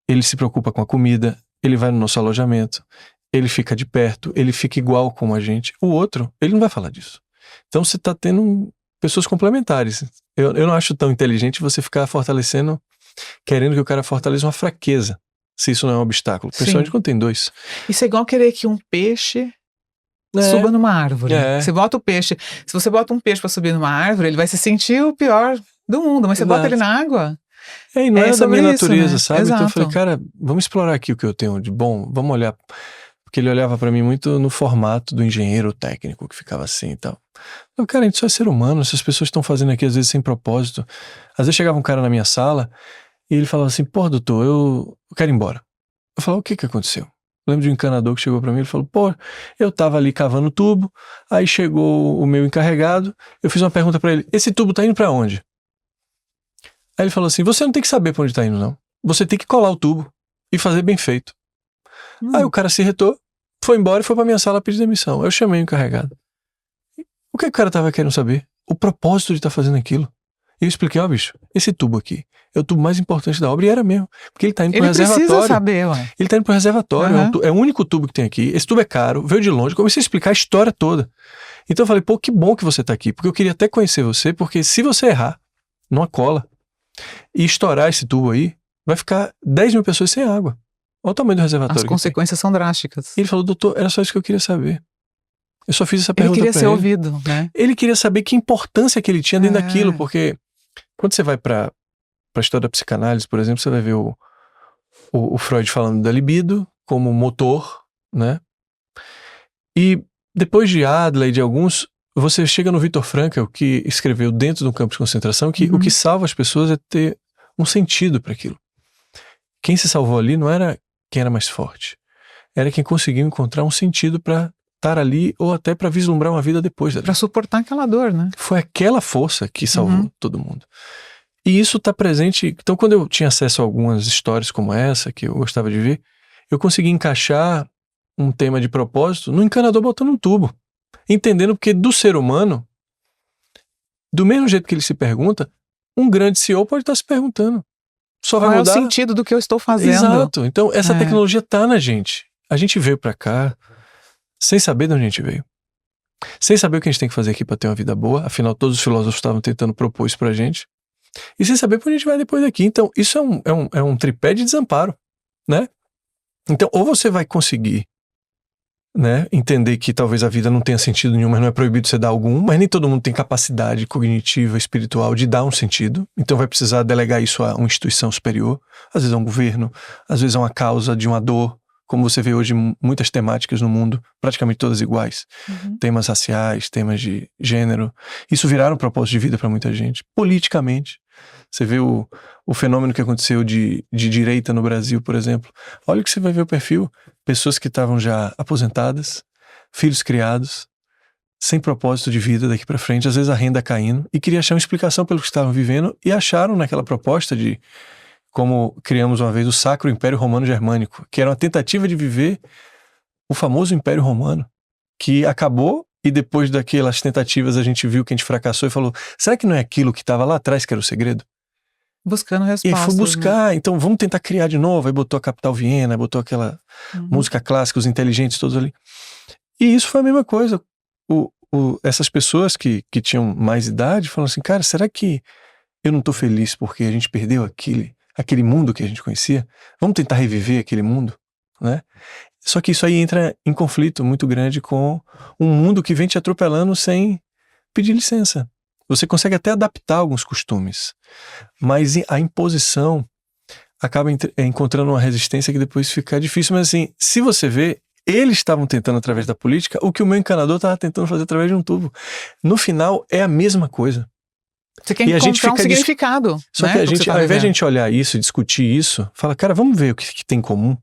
ele se preocupa com a comida, ele vai no nosso alojamento, ele fica de perto, ele fica igual como a gente. O outro, ele não vai falar disso. Então você tá tendo pessoas complementares. Eu não acho tão inteligente você ficar fortalecendo, querendo que o cara fortaleça uma fraqueza, se isso não é um obstáculo. Principalmente quando tem 2. Isso é igual querer que um peixe suba numa árvore. Você bota o peixe. Se você bota um peixe pra subir numa árvore, ele vai se sentir o pior do mundo. Mas você bota ele na água... E não é da minha natureza, né? sabe? Exato. Então eu falei, cara, vamos explorar aqui o que eu tenho de bom, vamos olhar. Porque ele olhava pra mim muito no formato do engenheiro técnico, que ficava assim e tal. Eu, cara, a gente só é ser humano, essas pessoas estão fazendo aqui às vezes sem propósito. Às vezes chegava um cara na minha sala e ele falava assim, pô, doutor, eu quero ir embora. Eu falava, o que aconteceu? Eu lembro de um encanador que chegou pra mim e falou, pô, eu tava ali cavando tubo, aí chegou o meu encarregado, eu fiz uma pergunta pra ele, esse tubo tá indo pra onde? Aí ele falou assim, você não tem que saber pra onde tá indo, não. Você tem que colar o tubo e fazer bem feito. Aí o cara se irritou, foi embora e foi pra minha sala pedir demissão. Eu chamei o encarregado. O que o cara tava querendo saber? O propósito de estar fazendo aquilo. E eu expliquei, ó, bicho, esse tubo aqui é o tubo mais importante da obra, e era mesmo. Porque ele tá indo pro Ele reservatório. precisa saber, ué. Ele tá indo pro reservatório, Uhum. é o único tubo que tem aqui. Esse tubo é caro, veio de longe. Comecei a explicar a história toda. Então eu falei, pô, que bom que você tá aqui, porque eu queria até conhecer você, porque se você errar numa cola e estourar esse tubo aí, vai ficar 10 mil pessoas sem água. Olha o tamanho do reservatório. As consequências são drásticas. E ele falou, doutor, era só isso que eu queria saber. Eu só fiz essa Ele pergunta queria pra ser ele. ouvido, né? Ele queria saber que importância que ele tinha dentro É. daquilo, porque quando você vai pra história da psicanálise, por exemplo, você vai ver o Freud falando da libido como motor, né? E depois de Adler e de alguns, você chega no Viktor Frankl, que escreveu dentro do campo de concentração, que o que salva as pessoas é ter um sentido para aquilo. Quem se salvou ali não era quem era mais forte, era quem conseguiu encontrar um sentido para estar ali ou até para vislumbrar uma vida depois dali. Pra suportar aquela dor, né? Foi aquela força que salvou todo mundo. E isso está presente. Então, quando eu tinha acesso a algumas histórias como essa, que eu gostava de ver, eu consegui encaixar um tema de propósito no encanador botando um tubo. Entendendo porque do ser humano, do mesmo jeito que ele se pergunta, um grande CEO pode estar se perguntando. Só vai Qual mudar. é o sentido do que eu estou fazendo? Exato. Então, essa tecnologia está na gente. A gente veio para cá sem saber de onde a gente veio. Sem saber o que a gente tem que fazer aqui para ter uma vida boa. Afinal, todos os filósofos estavam tentando propor isso pra gente. E sem saber pra onde a gente vai depois daqui. Então, isso é um tripé de desamparo, né? Então, ou você vai conseguir, né, entender que talvez a vida não tenha sentido nenhum, mas não é proibido você dar algum, mas nem todo mundo tem capacidade cognitiva, espiritual de dar um sentido. Então vai precisar delegar isso a uma instituição superior, às vezes a um governo, às vezes a uma causa de uma dor, como você vê hoje muitas temáticas no mundo, praticamente todas iguais. Temas raciais, temas de gênero. Isso viraram um propósito de vida para muita gente, politicamente. Você vê o fenômeno que aconteceu de direita no Brasil, por exemplo. Olha o que você vai ver o perfil. Pessoas que estavam já aposentadas, filhos criados, sem propósito de vida daqui para frente, às vezes a renda caindo, e queria achar uma explicação pelo que estavam vivendo, e acharam naquela proposta de, como criamos uma vez, o Sacro Império Romano Germânico, que era uma tentativa de viver o famoso Império Romano, que acabou, e depois daquelas tentativas a gente viu que a gente fracassou e falou, será que não é aquilo que estava lá atrás que era o segredo? Buscando respostas. E aí foi buscar, então vamos tentar criar de novo. Aí botou a Capital Viena, botou aquela música clássica, os inteligentes todos ali. E isso foi a mesma coisa. Essas pessoas que tinham mais idade falaram assim, cara, será que eu não tô feliz porque a gente perdeu aquele mundo que a gente conhecia? Vamos tentar reviver aquele mundo, né? Só que isso aí entra em conflito muito grande com um mundo que vem te atropelando sem pedir licença. Você consegue até adaptar alguns costumes, mas a imposição acaba encontrando uma resistência que depois fica difícil. Mas assim, se você vê, eles estavam tentando através da política o que o meu encanador estava tentando fazer através de um tubo. No final, é a mesma coisa. Você quer encontrar um significado. Só que a gente, ao invés de a gente olhar isso, discutir isso, fala, cara, vamos ver o que tem em comum.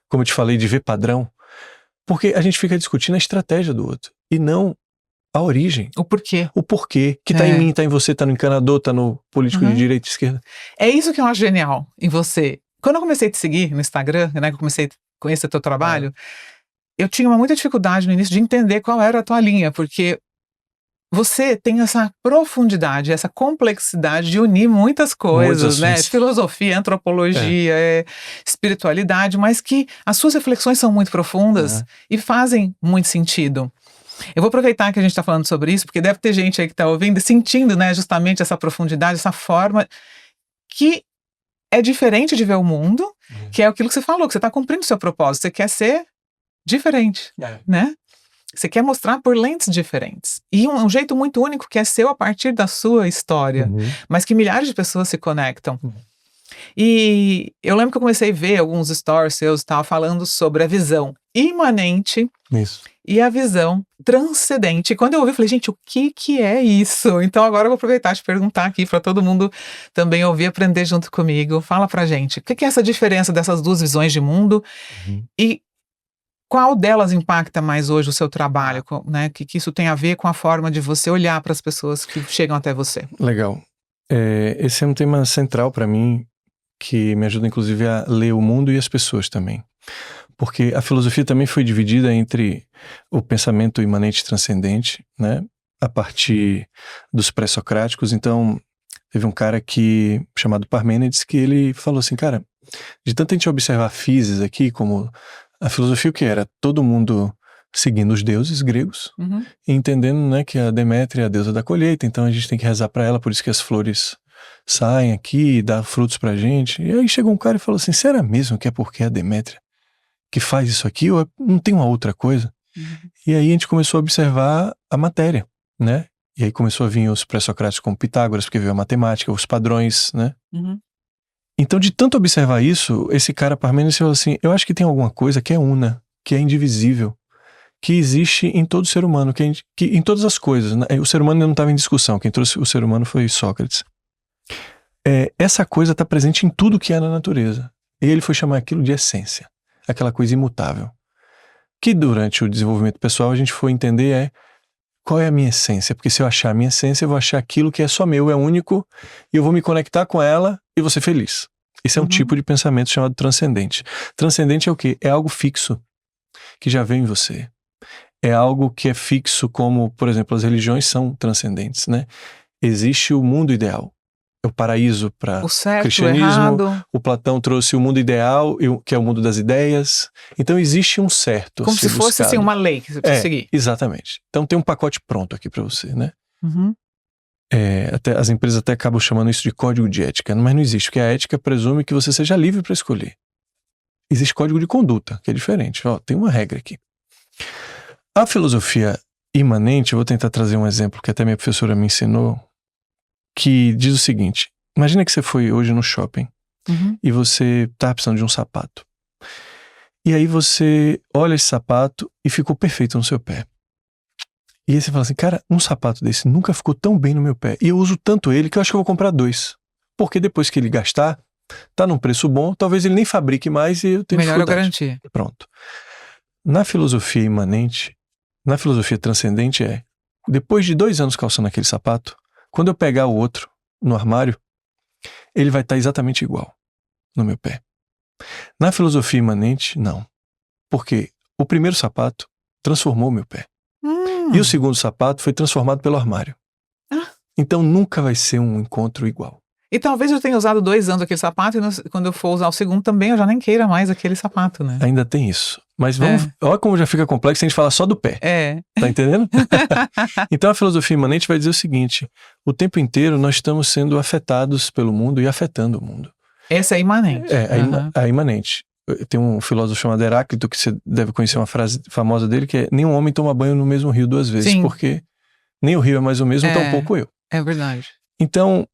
Como eu te falei, de ver padrão. Porque a gente fica discutindo a estratégia do outro e não a origem. O porquê. O porquê. Que tá em mim, tá em você, tá no encanador, tá no político de direita e esquerda. É isso que eu acho genial em você. Quando eu comecei a te seguir no Instagram, né, que eu comecei a conhecer teu trabalho, eu tinha muita dificuldade no início de entender qual era a tua linha, porque você tem essa profundidade, essa complexidade de unir muitas coisas, né? Filosofia, antropologia, espiritualidade, mas que as suas reflexões são muito profundas e fazem muito sentido. Eu vou aproveitar que a gente está falando sobre isso, porque deve ter gente aí que está ouvindo e sentindo, né, justamente essa profundidade, essa forma que é diferente de ver o mundo, que é aquilo que você falou, que você está cumprindo o seu propósito, você quer ser diferente, né? Você quer mostrar por lentes diferentes. E um jeito muito único que é seu a partir da sua história, mas que milhares de pessoas se conectam. E eu lembro que eu comecei a ver alguns stories seus e tal, falando sobre a visão imanente e a visão transcendente. E quando eu ouvi, eu falei, gente, o que é isso? Então agora eu vou aproveitar e te perguntar aqui para todo mundo também ouvir e aprender junto comigo. Fala pra gente, o que é essa diferença dessas duas visões de mundo e qual delas impacta mais hoje o seu trabalho, né? Que isso tem a ver com a forma de você olhar para as pessoas que chegam até você? Legal. Esse é um tema central para mim, que me ajuda inclusive a ler o mundo e as pessoas também. Porque a filosofia também foi dividida entre o pensamento imanente e transcendente, né? A partir dos pré-socráticos. Então, Teve um cara chamado Parmênides, que ele falou assim, cara, de tanto a gente observar physis aqui, como a filosofia, o que era? Todo mundo seguindo os deuses gregos, e entendendo, né, que a Demétria é a deusa da colheita, então a gente tem que rezar para ela, por isso que as flores saem aqui e dá frutos pra gente. E aí chegou um cara e falou assim, será mesmo que é porque é a Demétria que faz isso aqui, ou não tem uma outra coisa? E aí a gente começou a observar a matéria, né? E aí começou a vir os pré-socráticos como Pitágoras, porque veio a matemática, os padrões, né? Então, de tanto observar isso, esse cara Parmênides falou assim, eu acho que tem alguma coisa que é una, que é indivisível, que existe em todo ser humano, que em todas as coisas, né? O ser humano ainda não estava em discussão, quem trouxe o ser humano foi Sócrates. Essa coisa está presente em tudo que é na natureza. E ele foi chamar aquilo de essência, aquela coisa imutável. Que durante o desenvolvimento pessoal a gente foi entender qual é a minha essência, porque se eu achar a minha essência, eu vou achar aquilo que é só meu, é único, e eu vou me conectar com ela e vou ser feliz. Esse é um tipo de pensamento chamado transcendente. Transcendente é o quê? É algo fixo, que já veio em você. É algo que é fixo, como, por exemplo, as religiões são transcendentes, né? Existe o mundo ideal, é o paraíso para o cristianismo. Errado. O Platão trouxe o mundo ideal, que é o mundo das ideias. Então existe um certo. Como se fosse assim, uma lei que você precisa seguir. Exatamente. Então tem um pacote pronto aqui para você, né? As empresas até acabam chamando isso de código de ética, mas não existe, porque a ética presume que você seja livre para escolher. Existe código de conduta, que é diferente. Tem uma regra aqui. A filosofia imanente, eu vou tentar trazer um exemplo que até minha professora me ensinou, que diz o seguinte, imagina que você foi hoje no shopping e você tá precisando de um sapato. E aí você olha esse sapato e ficou perfeito no seu pé. E aí você fala assim, cara, um sapato desse nunca ficou tão bem no meu pé. E eu uso tanto ele que eu acho que eu vou comprar 2. Porque depois que ele gastar, tá num preço bom, talvez ele nem fabrique mais e eu tenho melhor dificuldade. Eu garantir. Pronto. Na filosofia imanente, na filosofia transcendente depois de 2 anos calçando aquele sapato, quando eu pegar o outro no armário, ele vai estar exatamente igual no meu pé. Na filosofia imanente, não. Porque o primeiro sapato transformou o meu pé. E o segundo sapato foi transformado pelo armário. Então nunca vai ser um encontro igual. E talvez eu tenha usado 2 anos aquele sapato e quando eu for usar o segundo também eu já nem queira mais aquele sapato, né? Ainda tem isso. Mas olha como já fica complexo se a gente falar só do pé. Tá entendendo? Então a filosofia imanente vai dizer o seguinte, o tempo inteiro nós estamos sendo afetados pelo mundo e afetando o mundo. Essa é imanente. A imanente. Tem um filósofo chamado Heráclito, que você deve conhecer uma frase famosa dele, que é, nenhum homem toma banho no mesmo rio 2 vezes. Sim. Porque nem o rio é mais o mesmo, tampouco eu. É verdade. Então,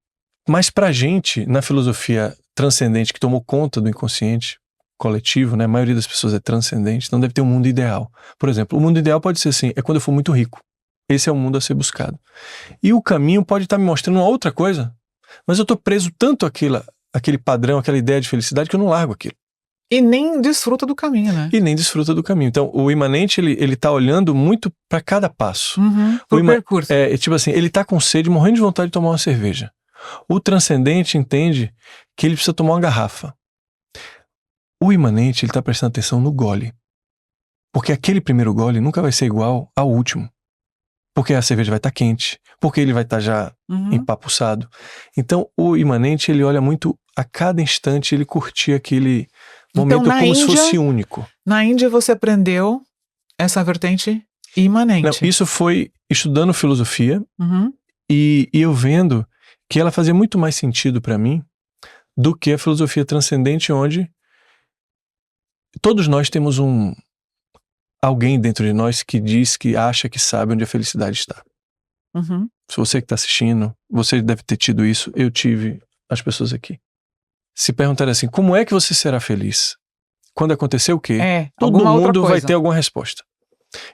mas pra gente, na filosofia transcendente que tomou conta do inconsciente coletivo, né? A maioria das pessoas é transcendente, então deve ter um mundo ideal. Por exemplo, o mundo ideal pode ser assim, é quando eu for muito rico. Esse é o mundo a ser buscado. E o caminho pode estar me mostrando uma outra coisa, mas eu tô preso tanto àquele padrão, àquela ideia de felicidade que eu não largo aquilo. E nem desfruta do caminho, né? E nem desfruta do caminho. Então, o imanente, ele tá olhando muito para cada passo. O percurso. Tipo assim, ele tá com sede, morrendo de vontade de tomar uma cerveja. O transcendente entende que ele precisa tomar uma garrafa. O imanente, ele tá prestando atenção no gole. Porque aquele primeiro gole nunca vai ser igual ao último. Porque a cerveja vai estar quente. Porque ele vai estar já empapuçado. Então, o imanente, ele olha muito a cada instante, ele curtir aquele momento então, como se fosse único. Na Índia você aprendeu essa vertente imanente. Não, isso foi estudando filosofia e eu vendo que ela fazia muito mais sentido para mim do que a filosofia transcendente, onde todos nós temos alguém dentro de nós que diz que acha que sabe onde a felicidade está. Se você que está assistindo, você deve ter tido isso, eu tive as pessoas aqui. Se perguntarem assim, como é que você será feliz? Quando acontecer o quê? Todo mundo vai ter alguma resposta.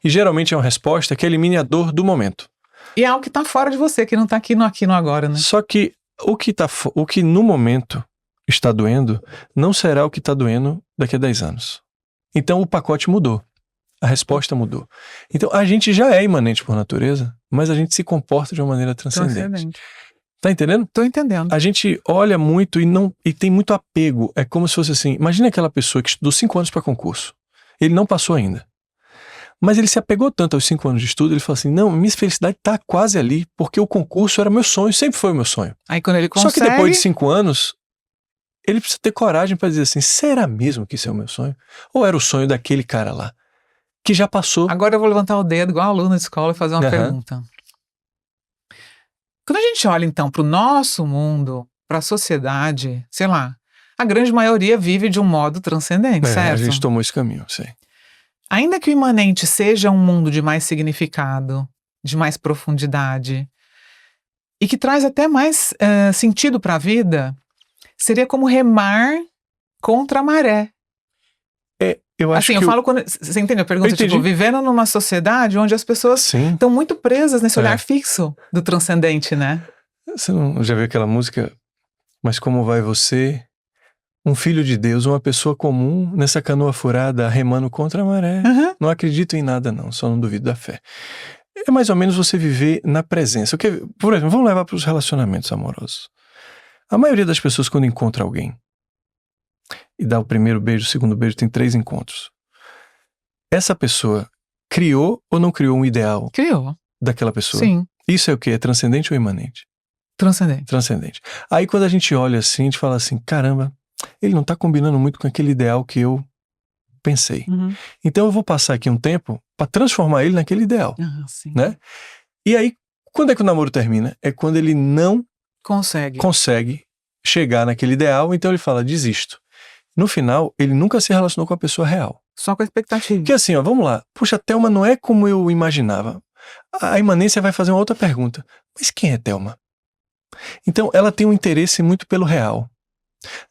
E geralmente é uma resposta que elimine a dor do momento. E é algo que está fora de você, que não está aqui no agora, né? Só que o que no momento está doendo, não será o que está doendo daqui a 10 anos. Então o pacote mudou. A resposta mudou. Então a gente já é imanente por natureza, mas a gente se comporta de uma maneira transcendente. Tá entendendo? Tô entendendo. A gente olha muito e tem muito apego. É como se fosse assim, imagina aquela pessoa que estudou 5 anos para concurso. Ele não passou ainda. Mas ele se apegou tanto aos 5 anos de estudo, ele falou assim, não, minha felicidade tá quase ali, porque o concurso era meu sonho, sempre foi o meu sonho. Aí quando ele Só consegue... que depois de 5 anos, ele precisa ter coragem para dizer assim, será mesmo que isso é o meu sonho? Ou era o sonho daquele cara lá, que já passou? Agora eu vou levantar o dedo igual aluno de escola e fazer uma Aham. pergunta. Quando a gente olha então para o nosso mundo, para a sociedade, sei lá, a grande maioria vive de um modo transcendente, A certo? gente tomou esse caminho, sei. Ainda que o imanente seja um mundo de mais significado, de mais profundidade, e que traz até mais sentido para a vida, seria como remar contra a maré. Eu acho Assim, eu que falo quando... Você entende a pergunta? Eu entendi. Tipo, vivendo numa sociedade onde as pessoas Sim. estão muito presas nesse olhar fixo do transcendente, né? Você não já viu aquela música? Mas como vai você, um filho de Deus, uma pessoa comum, nessa canoa furada, remando contra a maré? Uhum. Não acredito em nada não, só não duvido da fé. É mais ou menos você viver na presença. Por exemplo, vamos levar para os relacionamentos amorosos. A maioria das pessoas, quando encontra alguém e dá o primeiro beijo, o segundo beijo, tem 3 encontros. Essa pessoa criou ou não criou um ideal Criou. daquela pessoa? Sim. Isso é o quê? É transcendente ou imanente? Transcendente. Transcendente. Aí quando a gente olha assim, a gente fala assim, caramba, ele não tá combinando muito com aquele ideal que eu pensei. Uhum. Então eu vou passar aqui um tempo para transformar ele naquele ideal, Sim. né? E aí, quando é que o namoro termina? É quando ele não Consegue chegar naquele ideal, então ele fala, desisto. No final, ele nunca se relacionou com a pessoa real. Só com a expectativa. Porque assim, ó, vamos lá. Puxa, a Thelma não é como eu imaginava. A imanência vai fazer uma outra pergunta. Mas quem é Thelma? Então, ela tem um interesse muito pelo real.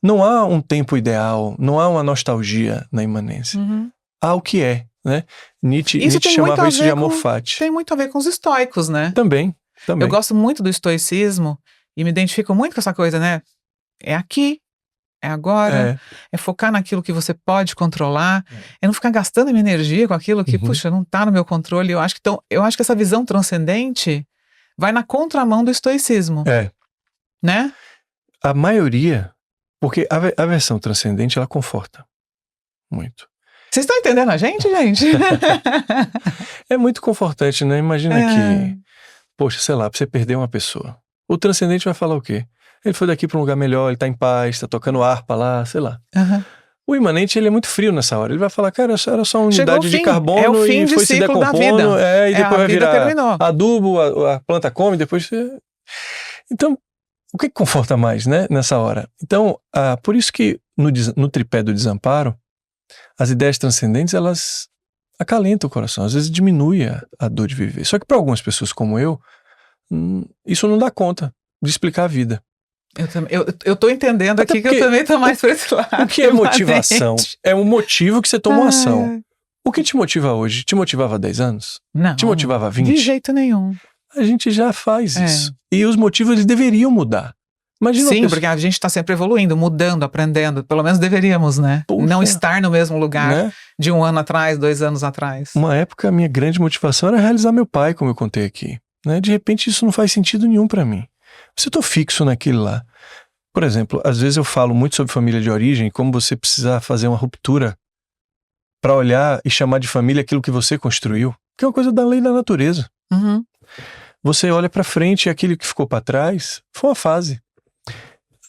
Não há um tempo ideal, não há uma nostalgia na imanência. Uhum. Há o que é, né? Nietzsche tem chamava muito a isso de ver amor com- fati. Tem muito a ver com os estoicos, né? Também. Eu gosto muito do estoicismo e me identifico muito com essa coisa, né? É aqui, é agora, é focar naquilo que você pode controlar, é não ficar gastando minha energia com aquilo que, puxa, não tá no meu controle. Eu acho que essa visão transcendente vai na contramão do estoicismo, né? A maioria, porque a versão transcendente, ela conforta muito. Vocês estão entendendo a gente, gente? É muito confortante, né? Imagina que, poxa, sei lá, pra você perder uma pessoa. O transcendente vai falar o quê? Ele foi daqui pra um lugar melhor, ele tá em paz, tá tocando harpa lá, sei lá. Uhum. O imanente, ele é muito frio nessa hora. Ele vai falar, cara, era só uma Chegou unidade o fim. de carbono É o fim e de foi se ciclo da decompondo. vida. E depois a vai vida virar terminou. adubo, a planta come, depois... Então, o que conforta mais, né, nessa hora? Então, por isso que no tripé do desamparo, as ideias transcendentes, elas acalentam o coração. Às vezes diminui a dor de viver. Só que para algumas pessoas como eu, isso não dá conta de explicar a vida. Eu tô entendendo Até aqui que eu também tô mais pra esse lado. O que é motivação? É um motivo que você toma uma ação. O que te motiva hoje? Te motivava há 10 anos? Não. Te motivava há 20? De jeito nenhum. A gente já faz isso. E os motivos, eles deveriam mudar. Imagina Sim, porque a gente tá sempre evoluindo, mudando, aprendendo. Pelo menos deveríamos, né? Puxa, não estar no mesmo lugar, né? De 1 ano atrás, 2 anos atrás. Uma época, a minha grande motivação era realizar meu pai, como eu contei aqui. Né? De repente, isso não faz sentido nenhum pra mim. Se eu tô fixo naquilo lá. Por exemplo, às vezes eu falo muito sobre família de origem, como você precisar fazer uma ruptura pra olhar e chamar de família aquilo que você construiu, que é uma coisa da lei da natureza. Uhum. Você olha pra frente e aquilo que ficou pra trás foi uma fase.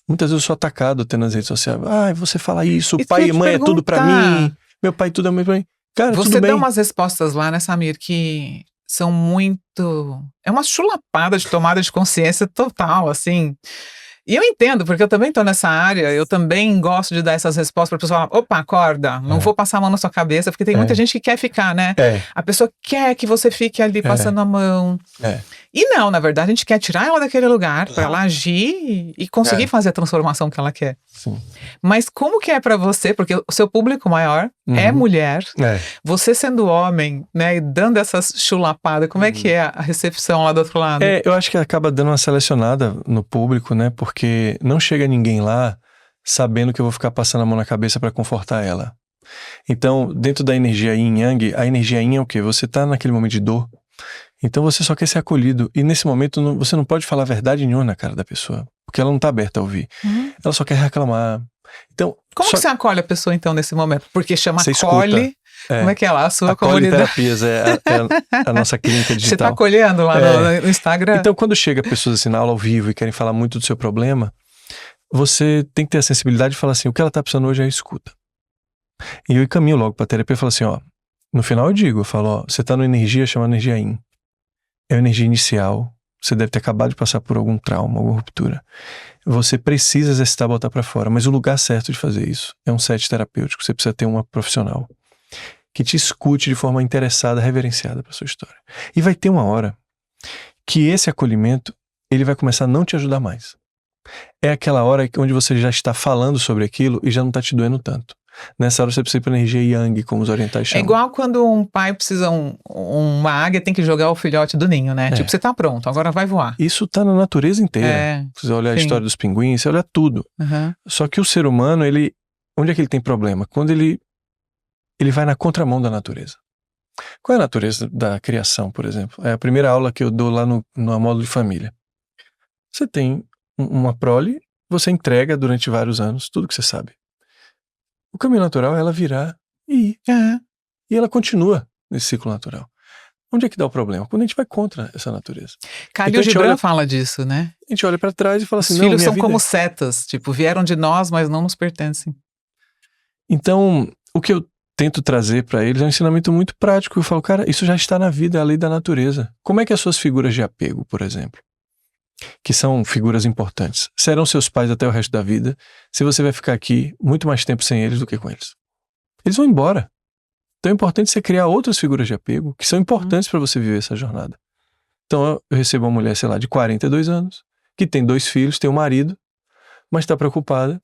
Muitas vezes eu sou atacado até nas redes sociais. Você fala isso, pai e mãe é tudo pra mim, meu pai tudo é muito pra mim. Cara, você tudo bem. dá umas respostas lá, né, Samir, que são muito... É uma chulapada de tomada de consciência total, assim. E eu entendo, porque eu também tô nessa área, eu também gosto de dar essas respostas pra pessoa falar, opa, acorda, não vou passar a mão na sua cabeça, porque tem muita gente que quer ficar, né? A pessoa quer que você fique ali passando a mão. E não, na verdade, a gente quer tirar ela daquele lugar pra ela agir e conseguir fazer a transformação que ela quer. Sim. Mas como que é pra você, porque o seu público maior é mulher, você sendo homem, né, e dando essas chulapadas, como é que é a recepção lá do outro lado? Eu acho que acaba dando uma selecionada no público, né, porque não chega ninguém lá sabendo que eu vou ficar passando a mão na cabeça pra confortar ela. Então, dentro da energia yin yang, a energia yin é o quê? Você tá naquele momento de dor, então você só quer ser acolhido, e nesse momento você não pode falar verdade nenhuma na cara da pessoa, porque ela não tá aberta a ouvir. Ela só quer reclamar. Então, como que você acolhe a pessoa, então, nesse momento? Porque chama você acolhe... Como é que é lá? A sua Acolhe comunidade. Terapias é a nossa clínica Você digital. está acolhendo lá no Instagram? Então, quando chega pessoas assim na aula ao vivo e querem falar muito do seu problema, você tem que ter a sensibilidade de falar assim, o que ela tá precisando hoje é escuta. E eu encaminho logo pra terapia e falo assim, ó, no final eu falo, ó, você tá numa energia chamada energia Yin. É uma energia inicial, você deve ter acabado de passar por algum trauma, alguma ruptura. Você precisa exercitar, botar pra fora, mas o lugar certo de fazer isso é um set terapêutico, você precisa ter uma profissional que te escute de forma interessada, reverenciada pra sua história. E vai ter uma hora que esse acolhimento, ele vai começar a não te ajudar mais. É aquela hora onde você já está falando sobre aquilo e já não está te doendo tanto. Nessa hora você precisa ir para energia yang, como os orientais chamam. É igual quando um pai precisa, uma águia tem que jogar o filhote do ninho, né? Tipo, você tá pronto, agora vai voar. Isso tá na natureza inteira. Se você olhar a história dos pinguins, você olha tudo. Só que o ser humano, onde é que ele tem problema? Quando ele vai na contramão da natureza. Qual é a natureza da criação, por exemplo? É a primeira aula que eu dou lá no módulo de família. Você tem uma prole, você entrega durante vários anos tudo que você sabe. O caminho natural é ela virar e ir. E ela continua nesse ciclo natural. Onde é que dá o problema? Quando a gente vai contra essa natureza. Khalil Gibran fala disso, né? A gente olha pra trás e fala assim, os filhos são como setas, tipo, vieram de nós, mas não nos pertencem. Então, o que eu tento trazer pra eles é um ensinamento muito prático. Eu falo, cara, isso já está na vida, é a lei da natureza. Como é que as suas figuras de apego, por exemplo, que são figuras importantes, serão seus pais até o resto da vida, se você vai ficar aqui muito mais tempo sem eles do que com eles. Eles vão embora. Então é importante você criar outras figuras de apego que são importantes para você viver essa jornada. Então eu recebo uma mulher, sei lá, de 42 anos, que tem 2 filhos, tem um marido, mas está preocupada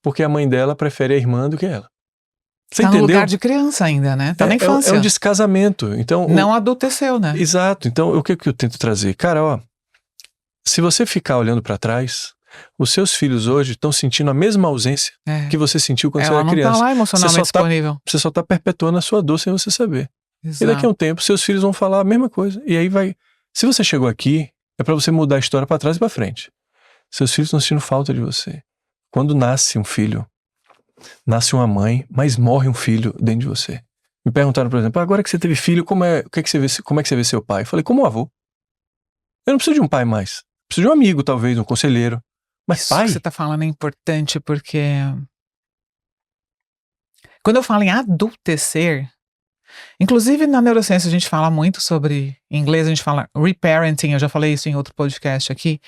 porque a mãe dela prefere a irmã do que ela. Você entendeu? No lugar de criança ainda, né? Tá na infância. É um descasamento. Então, não adulteceu, né? Exato. Então o que eu tento trazer? Cara, ó, se você ficar olhando para trás, os seus filhos hoje estão sentindo a mesma ausência que você sentiu quando você era criança. Ela não tá lá emocionalmente disponível. Você só tá perpetuando a sua dor sem você saber. Exato. E daqui a um tempo, seus filhos vão falar a mesma coisa. E aí vai... Se você chegou aqui, é para você mudar a história para trás e para frente. Seus filhos estão sentindo falta de você. Quando nasce um filho, nasce uma mãe, mas morre um filho dentro de você. Me perguntaram, por exemplo, agora que você teve filho, como é que você vê seu pai? Eu falei, como um avô. Eu não preciso de um pai mais. Preciso de um amigo, talvez, um conselheiro. Mas isso pai... que você tá falando é importante porque... Quando eu falo em adultecer... Inclusive na neurociência a gente fala muito sobre... Em inglês a gente fala reparenting, eu já falei isso em outro podcast aqui,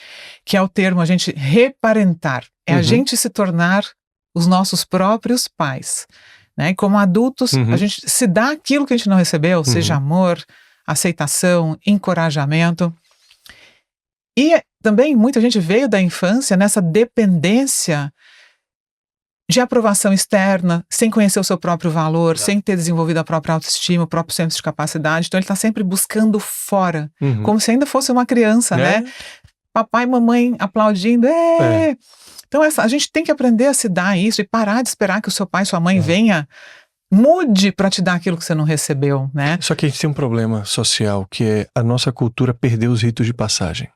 que é o termo a gente reparentar. É a gente se tornar os nossos próprios pais. Né? E como adultos, a gente se dá aquilo que a gente não recebeu, seja amor, aceitação, encorajamento... E também muita gente veio da infância nessa dependência de aprovação externa, sem conhecer o seu próprio valor, sem ter desenvolvido a própria autoestima, o próprio senso de capacidade. Então ele está sempre buscando fora, como se ainda fosse uma criança, né? Papai e mamãe aplaudindo. Então a gente tem que aprender a se dar isso e parar de esperar que o seu pai e sua mãe venha, mude para te dar aquilo que você não recebeu, né? Só que a gente tem um problema social, que é a nossa cultura perdeu os ritos de passagem.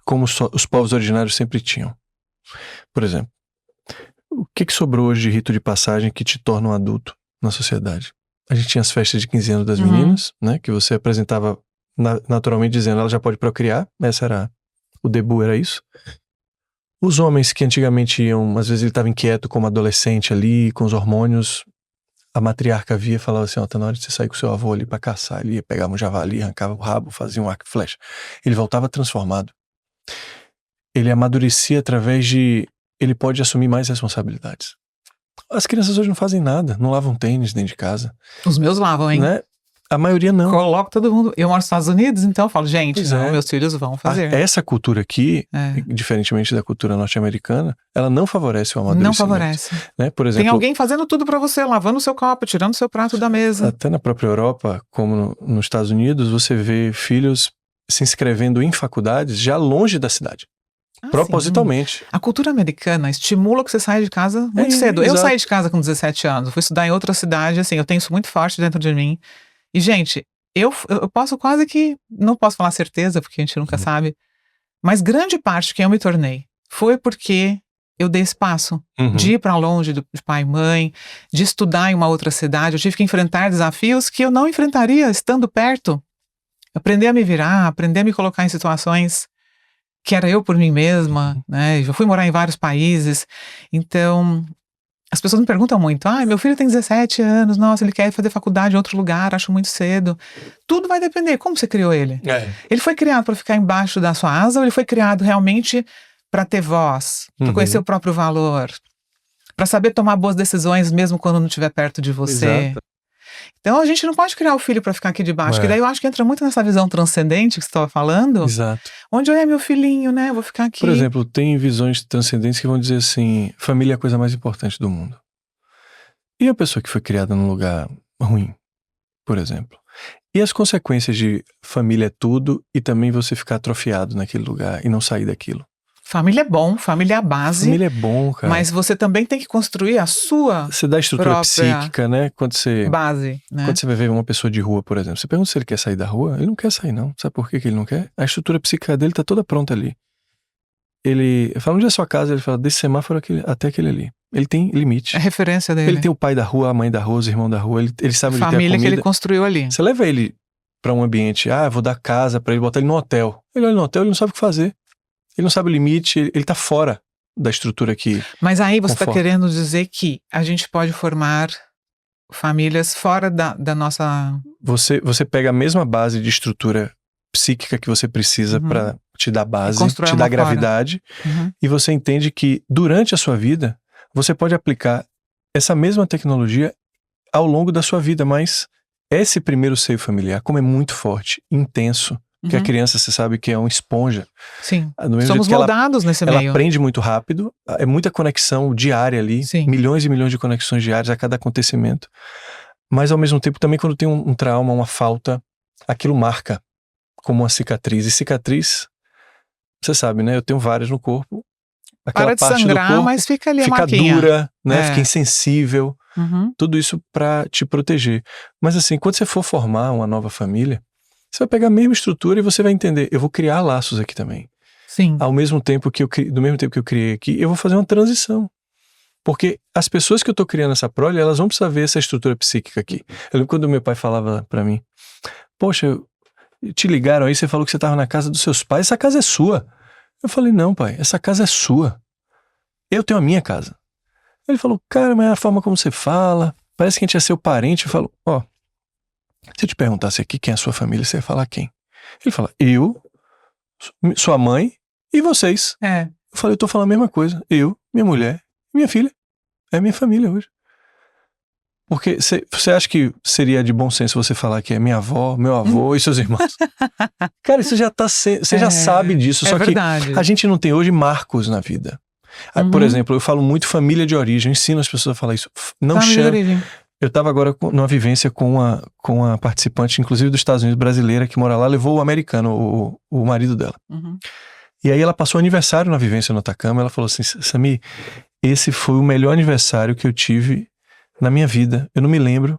Como os povos originários sempre tinham. Por exemplo, o que sobrou hoje de rito de passagem que te torna um adulto na sociedade? A gente tinha as festas de 15 anos das meninas, né? Que você apresentava naturalmente dizendo, ela já pode procriar. O debut era isso. Os homens que antigamente iam, às vezes ele estava inquieto como adolescente ali, com os hormônios, a matriarca via e falava assim, ó, tá na hora de você sair com seu avô ali pra caçar. Ele ia pegar um javali, arrancava o rabo, fazia um arco e flecha. Ele voltava transformado. Ele amadurecia através de... Ele pode assumir mais responsabilidades. As crianças hoje não fazem nada, não lavam tênis dentro de casa. Os meus lavam, hein? Né? A maioria não. Coloco todo mundo. Eu moro nos Estados Unidos, então eu falo, gente, meus filhos vão fazer. Essa cultura aqui, diferentemente da cultura norte-americana, ela não favorece o amadurecimento. Não favorece. Né? Por exemplo, tem alguém fazendo tudo pra você, lavando o seu copo, tirando o seu prato da mesa. Até na própria Europa, como nos Estados Unidos, você vê filhos se inscrevendo em faculdades já longe da cidade. Propositalmente. Sim. A cultura americana estimula que você saia de casa muito cedo. Exato. Eu saí de casa com 17 anos, fui estudar em outra cidade, assim, eu tenho isso muito forte dentro de mim. E, gente, eu posso quase que, não posso falar certeza, porque a gente nunca sabe, mas grande parte de quem eu me tornei foi porque eu dei espaço Uhum. de ir para longe de pai e mãe, de estudar em uma outra cidade. Eu tive que enfrentar desafios que eu não enfrentaria estando perto. Aprender a me virar, aprender a me colocar em situações que era eu por mim mesma, né? Já fui morar em vários países. Então, as pessoas me perguntam muito: meu filho tem 17 anos, nossa, ele quer fazer faculdade em outro lugar, acho muito cedo. Tudo vai depender, como você criou ele? Ele foi criado para ficar embaixo da sua asa ou ele foi criado realmente para ter voz, para conhecer o próprio valor, para saber tomar boas decisões mesmo quando não estiver perto de você? Exato. Então a gente não pode criar o filho para ficar aqui debaixo, que daí eu acho que entra muito nessa visão transcendente que você estava falando, Exato. onde meu filhinho, né, eu vou ficar aqui. Por exemplo, tem visões transcendentes que vão dizer assim, família é a coisa mais importante do mundo. E a pessoa que foi criada num lugar ruim, por exemplo? E as consequências de família é tudo e também você ficar atrofiado naquele lugar e não sair daquilo? Família é bom, família é a base. Família é bom, cara. Mas você também tem que construir a sua Você dá estrutura psíquica, né? Quando você base, né? Quando você vai ver uma pessoa de rua, por exemplo, você pergunta se ele quer sair da rua, ele não quer sair, não. Sabe por que ele não quer? A estrutura psíquica dele tá toda pronta ali. Eu falo, onde é a sua casa? Ele fala, desse semáforo até aquele ali. Ele tem limite. É a referência dele. Ele tem o pai da rua, a mãe da rua, os irmãos da rua, ele sabe onde tem a família comida. que ele construiu ali. Você leva ele pra um ambiente, eu vou dar casa pra ele, botar ele no hotel. Ele olha no hotel, ele não sabe o que fazer. Ele não sabe o limite, ele tá fora da estrutura aqui. Mas aí você está querendo dizer que a gente pode formar famílias fora da nossa... Você pega a mesma base de estrutura psíquica que você precisa para te dar base, te dar gravidade, e você entende que durante a sua vida, você pode aplicar essa mesma tecnologia ao longo da sua vida, mas esse primeiro seio familiar, como é muito forte, intenso, que a criança, você sabe que é uma esponja. Sim, somos moldados nesse meio. Ela aprende muito rápido, é muita conexão diária ali, milhões e milhões de conexões diárias a cada acontecimento. Mas ao mesmo tempo também quando tem um trauma, uma falta, aquilo marca como uma cicatriz. E cicatriz, você sabe, né? Eu tenho várias no corpo. Aquela para de parte sangrar, do corpo mas fica ali a fica marquinha. dura, né? Fica insensível. Tudo isso para te proteger. Mas assim, quando você for formar uma nova família, você vai pegar a mesma estrutura e você vai entender, eu vou criar laços aqui também. Sim. Do mesmo tempo que eu criei aqui, eu vou fazer uma transição. Porque as pessoas que eu tô criando essa prole, elas vão precisar ver essa estrutura psíquica aqui. Eu lembro quando meu pai falava pra mim, poxa, te ligaram aí, você falou que você tava na casa dos seus pais, essa casa é sua. Eu falei, não pai, essa casa é sua. Eu tenho a minha casa. Ele falou, cara, mas é a forma como você fala, parece que a gente é seu parente. Eu falo, se eu te perguntasse aqui quem é a sua família, você ia falar quem? Ele fala, eu, sua mãe e vocês. Eu falei, eu tô falando a mesma coisa. Eu, minha mulher, minha filha. É minha família hoje. Porque você acha que seria de bom senso você falar que é minha avó, meu avô e seus irmãos? Cara, isso já tá você já sabe disso. Só verdade. Que a gente não tem hoje marcos na vida. Por exemplo, eu falo muito família de origem. Eu ensino as pessoas a falar isso. Não chama. Eu estava agora numa vivência com uma participante, inclusive dos Estados Unidos, brasileira, que mora lá, levou o americano, o marido dela. E aí ela passou aniversário na vivência no Atacama, ela falou assim, Sami, esse foi o melhor aniversário que eu tive na minha vida. Eu não me lembro,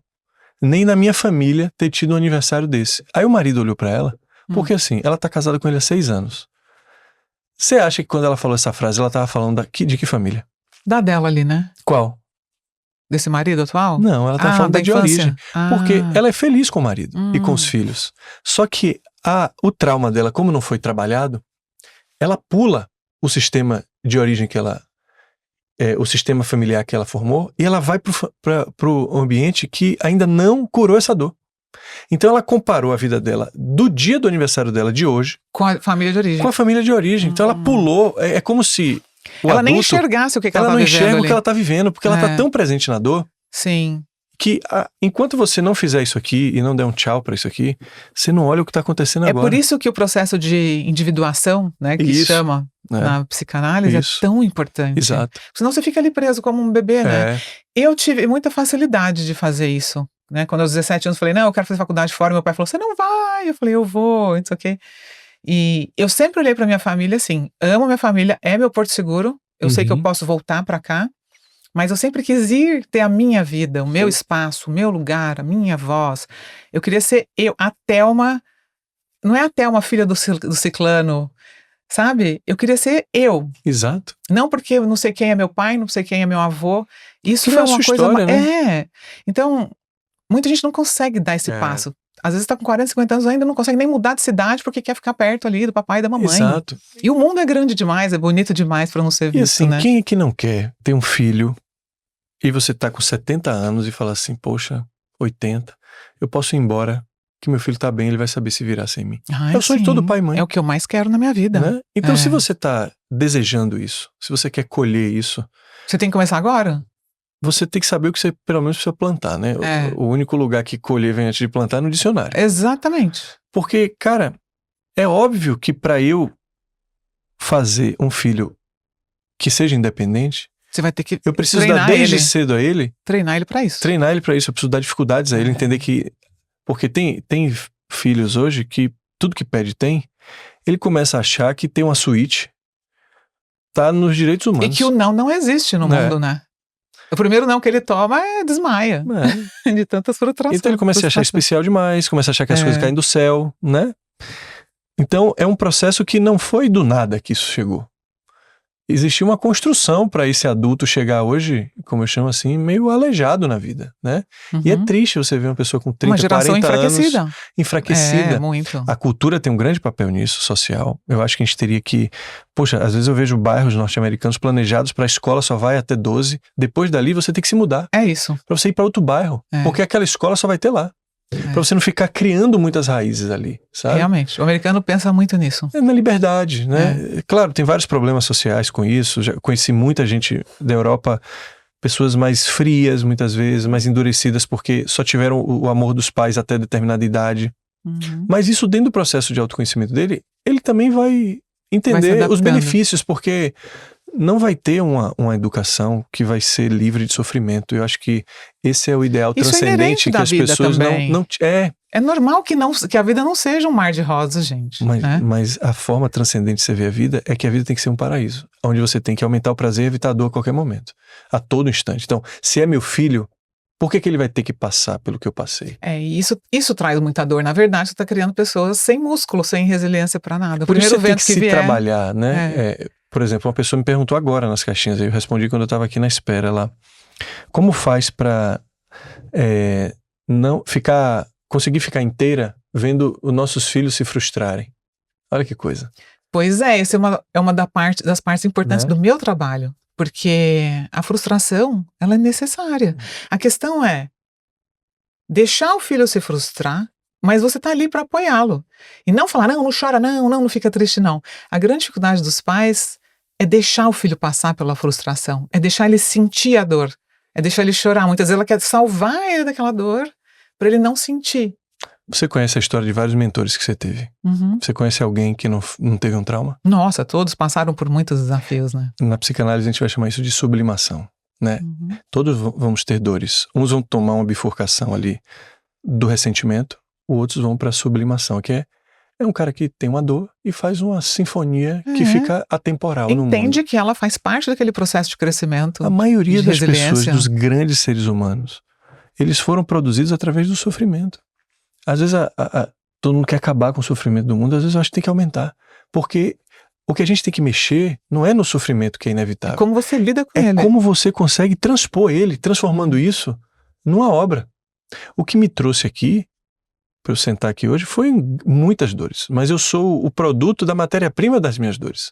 nem na minha família, ter tido um aniversário desse. Aí o marido olhou pra ela, porque assim, ela tá casada com ele há 6 anos. Você acha que quando ela falou essa frase, ela tava falando de que família? Da dela ali, né? Qual? Desse marido atual? Não, ela tá falando da de origem. Porque ela é feliz com o marido e com os filhos. Só que o trauma dela, como não foi trabalhado, ela pula o sistema de origem que ela... o sistema familiar que ela formou, e ela vai pro ambiente que ainda não curou essa dor. Então ela comparou a vida dela do dia do aniversário dela de hoje com a família de origem. Com a família de origem. Então ela pulou, é como se ela nem enxergasse o que ela tá vivendo. Ela não enxerga o que ela tá vivendo, porque ela tá tão presente na dor. Sim. Que enquanto você não fizer isso aqui e não der um tchau pra isso aqui, você não olha o que tá acontecendo agora. É por isso que o processo de individuação, né, que chama na psicanálise, é tão importante. Exato. Senão você fica ali preso como um bebê, né? Eu tive muita facilidade de fazer isso, né? Quando aos 17 anos eu falei, não, eu quero fazer faculdade fora, meu pai falou, você não vai? Eu falei, eu vou, não sei o quê. E eu sempre olhei pra minha família assim, amo minha família, é meu porto seguro, eu sei que eu posso voltar pra cá, mas eu sempre quis ter a minha vida, o meu espaço, o meu lugar, a minha voz. Eu queria ser eu. A Thelma, não é a Thelma filha do ciclano, sabe? Eu queria ser eu. Exato. Não porque eu não sei quem é meu pai, não sei quem é meu avô. Isso Criar foi a uma sua coisa... história, né? Então, muita gente não consegue dar esse passo. Às vezes tá com 40, 50 anos ainda não consegue nem mudar de cidade porque quer ficar perto ali do papai e da mamãe. Exato. E o mundo é grande demais, é bonito demais pra não ser E visto, assim, né? quem é que não quer ter um filho e você tá com 70 anos e fala assim, poxa, 80, eu posso ir embora, que meu filho tá bem, ele vai saber se virar sem mim. Ai, É o sonho de todo pai e mãe. É o que eu mais quero na minha vida. Né? Então, se você tá desejando isso, se você quer colher isso, Você tem que começar agora? você tem que saber o que você pelo menos precisa plantar, né? O único lugar que colher vem antes de plantar é no dicionário. Exatamente. Porque, cara, é óbvio que pra eu fazer um filho que seja independente, você vai ter que eu preciso dar desde cedo a ele, treinar ele pra isso. Treinar ele pra isso, eu preciso dar dificuldades a ele, entender que... Porque tem filhos hoje que tudo que pede tem, ele começa a achar que ter uma suíte tá nos direitos humanos. E que o não existe no mundo, né? O primeiro não que ele toma desmaia. De tantas frustrações. Então ele começa a achar especial demais, começa a achar que as coisas caem do céu, né? Então é um processo que não foi do nada que isso chegou. Existiu uma construção para esse adulto chegar hoje, como eu chamo assim, meio aleijado na vida, né? E é triste você ver uma pessoa com 30, 40 anos enfraquecida. Muito. A cultura tem um grande papel nisso, social. Eu acho que a gente teria que... Poxa, às vezes eu vejo bairros norte-americanos planejados para a escola só vai até 12. Depois dali você tem que se mudar. É isso. Para você ir para outro bairro. Porque aquela escola só vai ter lá. Pra você não ficar criando muitas raízes ali, sabe? Realmente, o americano pensa muito nisso. É na liberdade, né? Claro, tem vários problemas sociais com isso. Já conheci muita gente da Europa, pessoas mais frias muitas vezes, mais endurecidas porque só tiveram o amor dos pais até determinada idade. Mas isso dentro do processo de autoconhecimento dele, ele também vai entender os benefícios, porque não vai ter uma educação que vai ser livre de sofrimento. Eu acho que esse é o ideal transcendente que as pessoas não É normal que a vida não seja um mar de rosas, gente. Mas a forma transcendente de você ver a vida é que a vida tem que ser um paraíso, onde você tem que aumentar o prazer e evitar a dor a qualquer momento, a todo instante. Então, se é meu filho, por que ele vai ter que passar pelo que eu passei? Isso traz muita dor. Na verdade, você está criando pessoas sem músculo, sem resiliência para nada. Por isso você tem que se trabalhar, né? Por exemplo, uma pessoa me perguntou agora nas caixinhas, eu respondi quando eu estava aqui na espera lá. Como faz para conseguir ficar inteira vendo os nossos filhos se frustrarem? Olha que coisa. Pois é, essa é uma das partes importantes do meu trabalho. Porque a frustração, ela é necessária. A questão é deixar o filho se frustrar, mas você tá ali para apoiá-lo. E não falar, não chora, não fica triste, não. A grande dificuldade dos pais é deixar o filho passar pela frustração, é deixar ele sentir a dor, é deixar ele chorar. Muitas vezes ela quer salvar ele daquela dor para ele não sentir. Você conhece a história de vários mentores que você teve? Você conhece alguém que não teve um trauma? Nossa, todos passaram por muitos desafios, né? Na psicanálise a gente vai chamar isso de sublimação, né? Todos vamos ter dores. Uns vão tomar uma bifurcação ali do ressentimento, outros vão para a sublimação, que é um cara que tem uma dor e faz uma sinfonia que fica atemporal no mundo. Entende que ela faz parte daquele processo de crescimento. A maioria das pessoas, dos grandes seres humanos, eles foram produzidos através do sofrimento. Às vezes todo mundo quer acabar com o sofrimento do mundo, às vezes eu acho que tem que aumentar. Porque o que a gente tem que mexer não é no sofrimento que é inevitável. É como você lida com ele. É como você consegue transpor ele, transformando isso numa obra. O que me trouxe aqui, para eu sentar aqui hoje, foi muitas dores. Mas eu sou o produto da matéria-prima das minhas dores.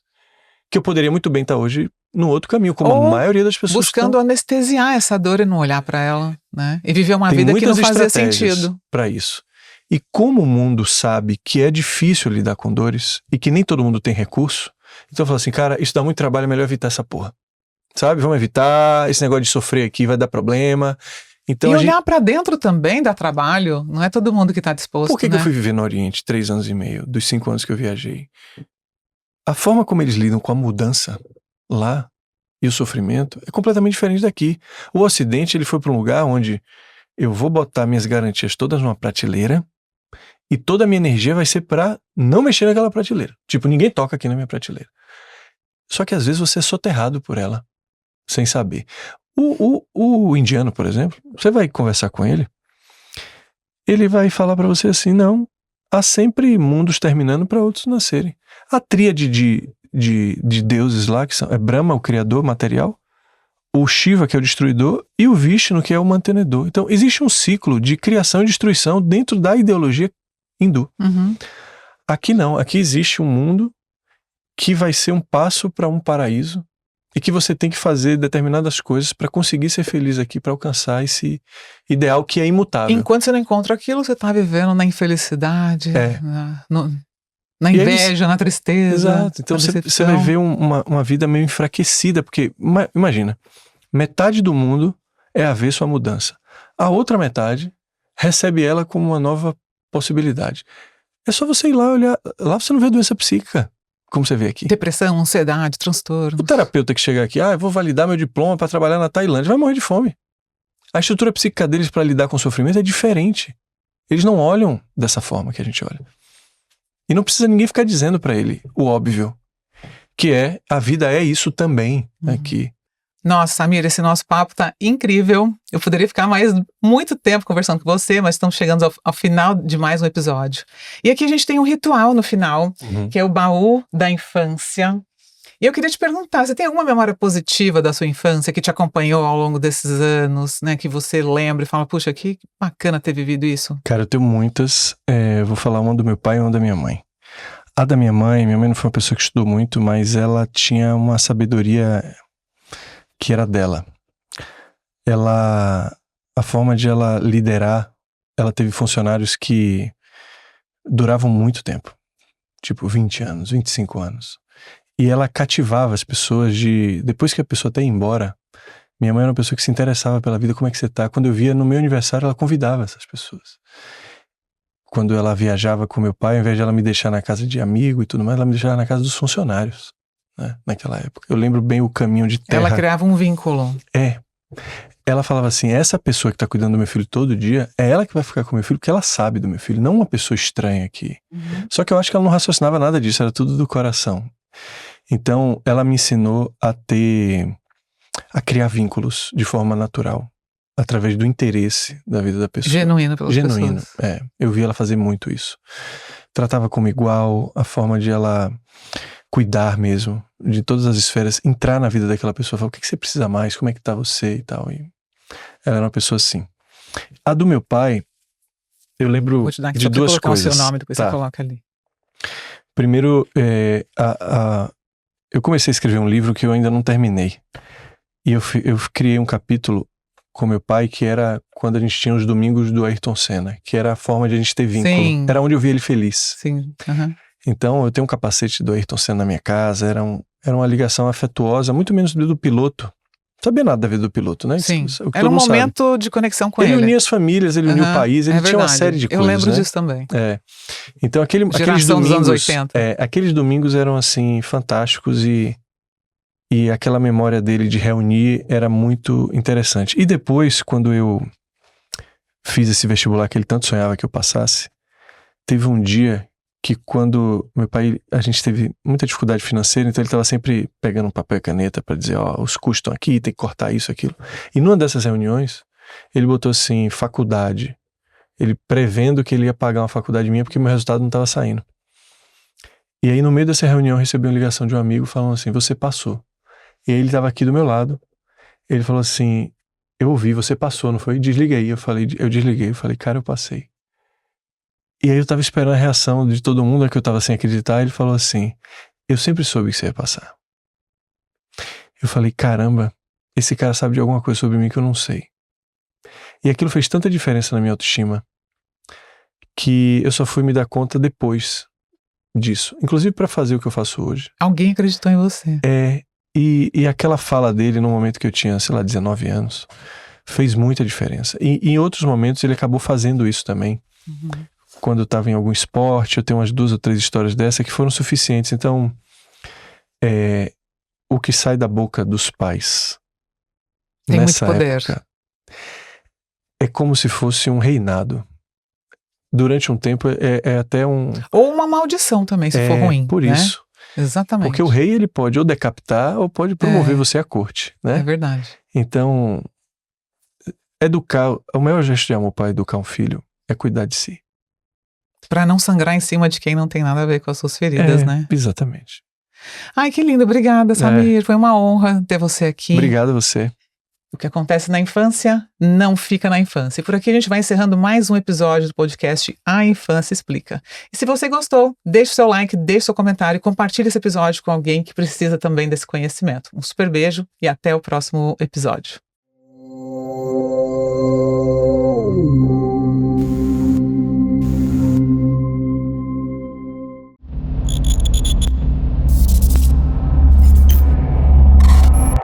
Que eu poderia muito bem estar hoje num outro caminho, como a maioria das pessoas buscando anestesiar essa dor e não olhar para ela, né? E viver uma vida que não fazia sentido. Para isso. E como o mundo sabe que é difícil lidar com dores e que nem todo mundo tem recurso, então eu falo assim, cara, isso dá muito trabalho, é melhor evitar essa porra. Sabe? Vamos evitar, esse negócio de sofrer aqui vai dar problema. Então, e olhar para dentro também dá trabalho, não é todo mundo que está disposto. Por que eu fui viver no Oriente 3 anos e meio, dos 5 anos que eu viajei? A forma como eles lidam com a mudança lá e o sofrimento é completamente diferente daqui. O Ocidente, ele foi para um lugar onde eu vou botar minhas garantias todas numa prateleira e toda a minha energia vai ser para não mexer naquela prateleira. Tipo, ninguém toca aqui na minha prateleira. Só que às vezes você é soterrado por ela, sem saber. O indiano, por exemplo, você vai conversar com ele, ele vai falar para você assim, não, há sempre mundos terminando para outros nascerem. A tríade de deuses lá, que são Brahma, o criador material, o Shiva, que é o destruidor, e o Vishnu, que é o mantenedor. Então, existe um ciclo de criação e destruição dentro da ideologia hindu. Aqui não, aqui existe um mundo que vai ser um passo para um paraíso e que você tem que fazer determinadas coisas para conseguir ser feliz aqui, para alcançar esse ideal que é imutável. Enquanto você não encontra aquilo, você está vivendo na infelicidade, na inveja, na tristeza. Exato. Então você vai ver uma vida meio enfraquecida, porque imagina, metade do mundo é avesso à mudança. A outra metade recebe ela como uma nova possibilidade. É só você ir lá olhar. Lá você não vê doença psíquica, como você vê aqui. Depressão, ansiedade, transtorno. O terapeuta que chega aqui, eu vou validar meu diploma para trabalhar na Tailândia, vai morrer de fome. A estrutura psíquica deles para lidar com o sofrimento é diferente. Eles não olham dessa forma que a gente olha. E não precisa ninguém ficar dizendo para ele o óbvio, que é, a vida é isso também aqui. Nossa, Samir, esse nosso papo tá incrível. Eu poderia ficar mais muito tempo conversando com você, mas estamos chegando ao final de mais um episódio. E aqui a gente tem um ritual no final, que é o baú da infância. E eu queria te perguntar, você tem alguma memória positiva da sua infância que te acompanhou ao longo desses anos, né? Que você lembra e fala, puxa, que bacana ter vivido isso. Cara, eu tenho muitas. Eu vou falar uma do meu pai e uma da minha mãe. A da minha mãe não foi uma pessoa que estudou muito, mas ela tinha uma sabedoria que era dela. A forma de ela liderar, ela teve funcionários que duravam muito tempo. Tipo 20 anos, 25 anos. E ela cativava as pessoas depois que a pessoa até ia embora, minha mãe era uma pessoa que se interessava pela vida, como é que você tá? Quando eu via no meu aniversário, ela convidava essas pessoas. Quando ela viajava com meu pai, ao invés de ela me deixar na casa de amigo e tudo mais, ela me deixava na casa dos funcionários, né? Naquela época. Eu lembro bem o caminho de terra. Ela criava um vínculo. Ela falava assim, essa pessoa que tá cuidando do meu filho todo dia, é ela que vai ficar com o meu filho, porque ela sabe do meu filho, não uma pessoa estranha aqui. Só que eu acho que ela não raciocinava nada disso, era tudo do coração. Então, ela me ensinou a criar vínculos de forma natural, através do interesse da vida da pessoa. Genuíno pelas pessoas. Eu vi ela fazer muito isso. Tratava como igual, a forma de ela cuidar mesmo, de todas as esferas, entrar na vida daquela pessoa, falar, o que você precisa mais, como é que tá você e tal. E ela era uma pessoa assim. A do meu pai, eu lembro de duas coisas. O seu nome, depois você coloca ali. Primeiro, eu comecei a escrever um livro que eu ainda não terminei. E eu criei um capítulo com meu pai que era quando a gente tinha os domingos do Ayrton Senna, que era a forma de a gente ter vínculo. Sim. Era onde eu via ele feliz. Sim. Então, eu tenho um capacete do Ayrton Senna na minha casa, era uma ligação afetuosa, muito menos do piloto. Não sabia nada da vida do piloto, né? Sim, era um momento de conexão com ele. Ele unia as famílias, ele unia o país, ele tinha uma série de coisas. Eu lembro disso também. Então, aqueles domingos, dos anos 80. Aqueles domingos eram assim, fantásticos e aquela memória dele de reunir era muito interessante. E depois, quando eu fiz esse vestibular que ele tanto sonhava que eu passasse, teve um dia que quando meu pai, a gente teve muita dificuldade financeira, então ele estava sempre pegando um papel e caneta para dizer, os custos estão aqui, tem que cortar isso, aquilo. E numa dessas reuniões, ele botou assim, faculdade. Ele prevendo que ele ia pagar uma faculdade minha porque meu resultado não estava saindo. E aí no meio dessa reunião eu recebi uma ligação de um amigo falando assim, você passou. E aí ele estava aqui do meu lado, ele falou assim, eu ouvi, você passou, não foi? Desliga aí. Eu desliguei, eu falei, cara, eu passei. E aí eu tava esperando a reação de todo mundo, que eu tava sem acreditar, e ele falou assim, eu sempre soube que você ia passar. Eu falei, caramba, esse cara sabe de alguma coisa sobre mim que eu não sei. E aquilo fez tanta diferença na minha autoestima, que eu só fui me dar conta depois disso. Inclusive para fazer o que eu faço hoje. Alguém acreditou em você. E aquela fala dele no momento que eu tinha, 19 anos, fez muita diferença. E em outros momentos ele acabou fazendo isso também. Quando eu estava em algum esporte, eu tenho umas 2 ou 3 histórias dessa que foram suficientes. Então, o que sai da boca dos pais tem nessa muito poder. época é como se fosse um reinado. Durante um tempo é até um... Ou uma maldição também, se for ruim. Por isso. Exatamente. Porque o rei, ele pode ou decapitar ou pode promover você à corte, né? É verdade. Então, o maior gesto de amor para educar um filho é cuidar de si. Pra não sangrar em cima de quem não tem nada a ver com as suas feridas, né? Exatamente. Ai, que lindo. Obrigada, Samir. Foi uma honra ter você aqui. Obrigado a você. O que acontece na infância não fica na infância. E por aqui a gente vai encerrando mais um episódio do podcast A Infância Explica. E se você gostou, deixe seu like, deixe seu comentário e compartilhe esse episódio com alguém que precisa também desse conhecimento. Um super beijo e até o próximo episódio.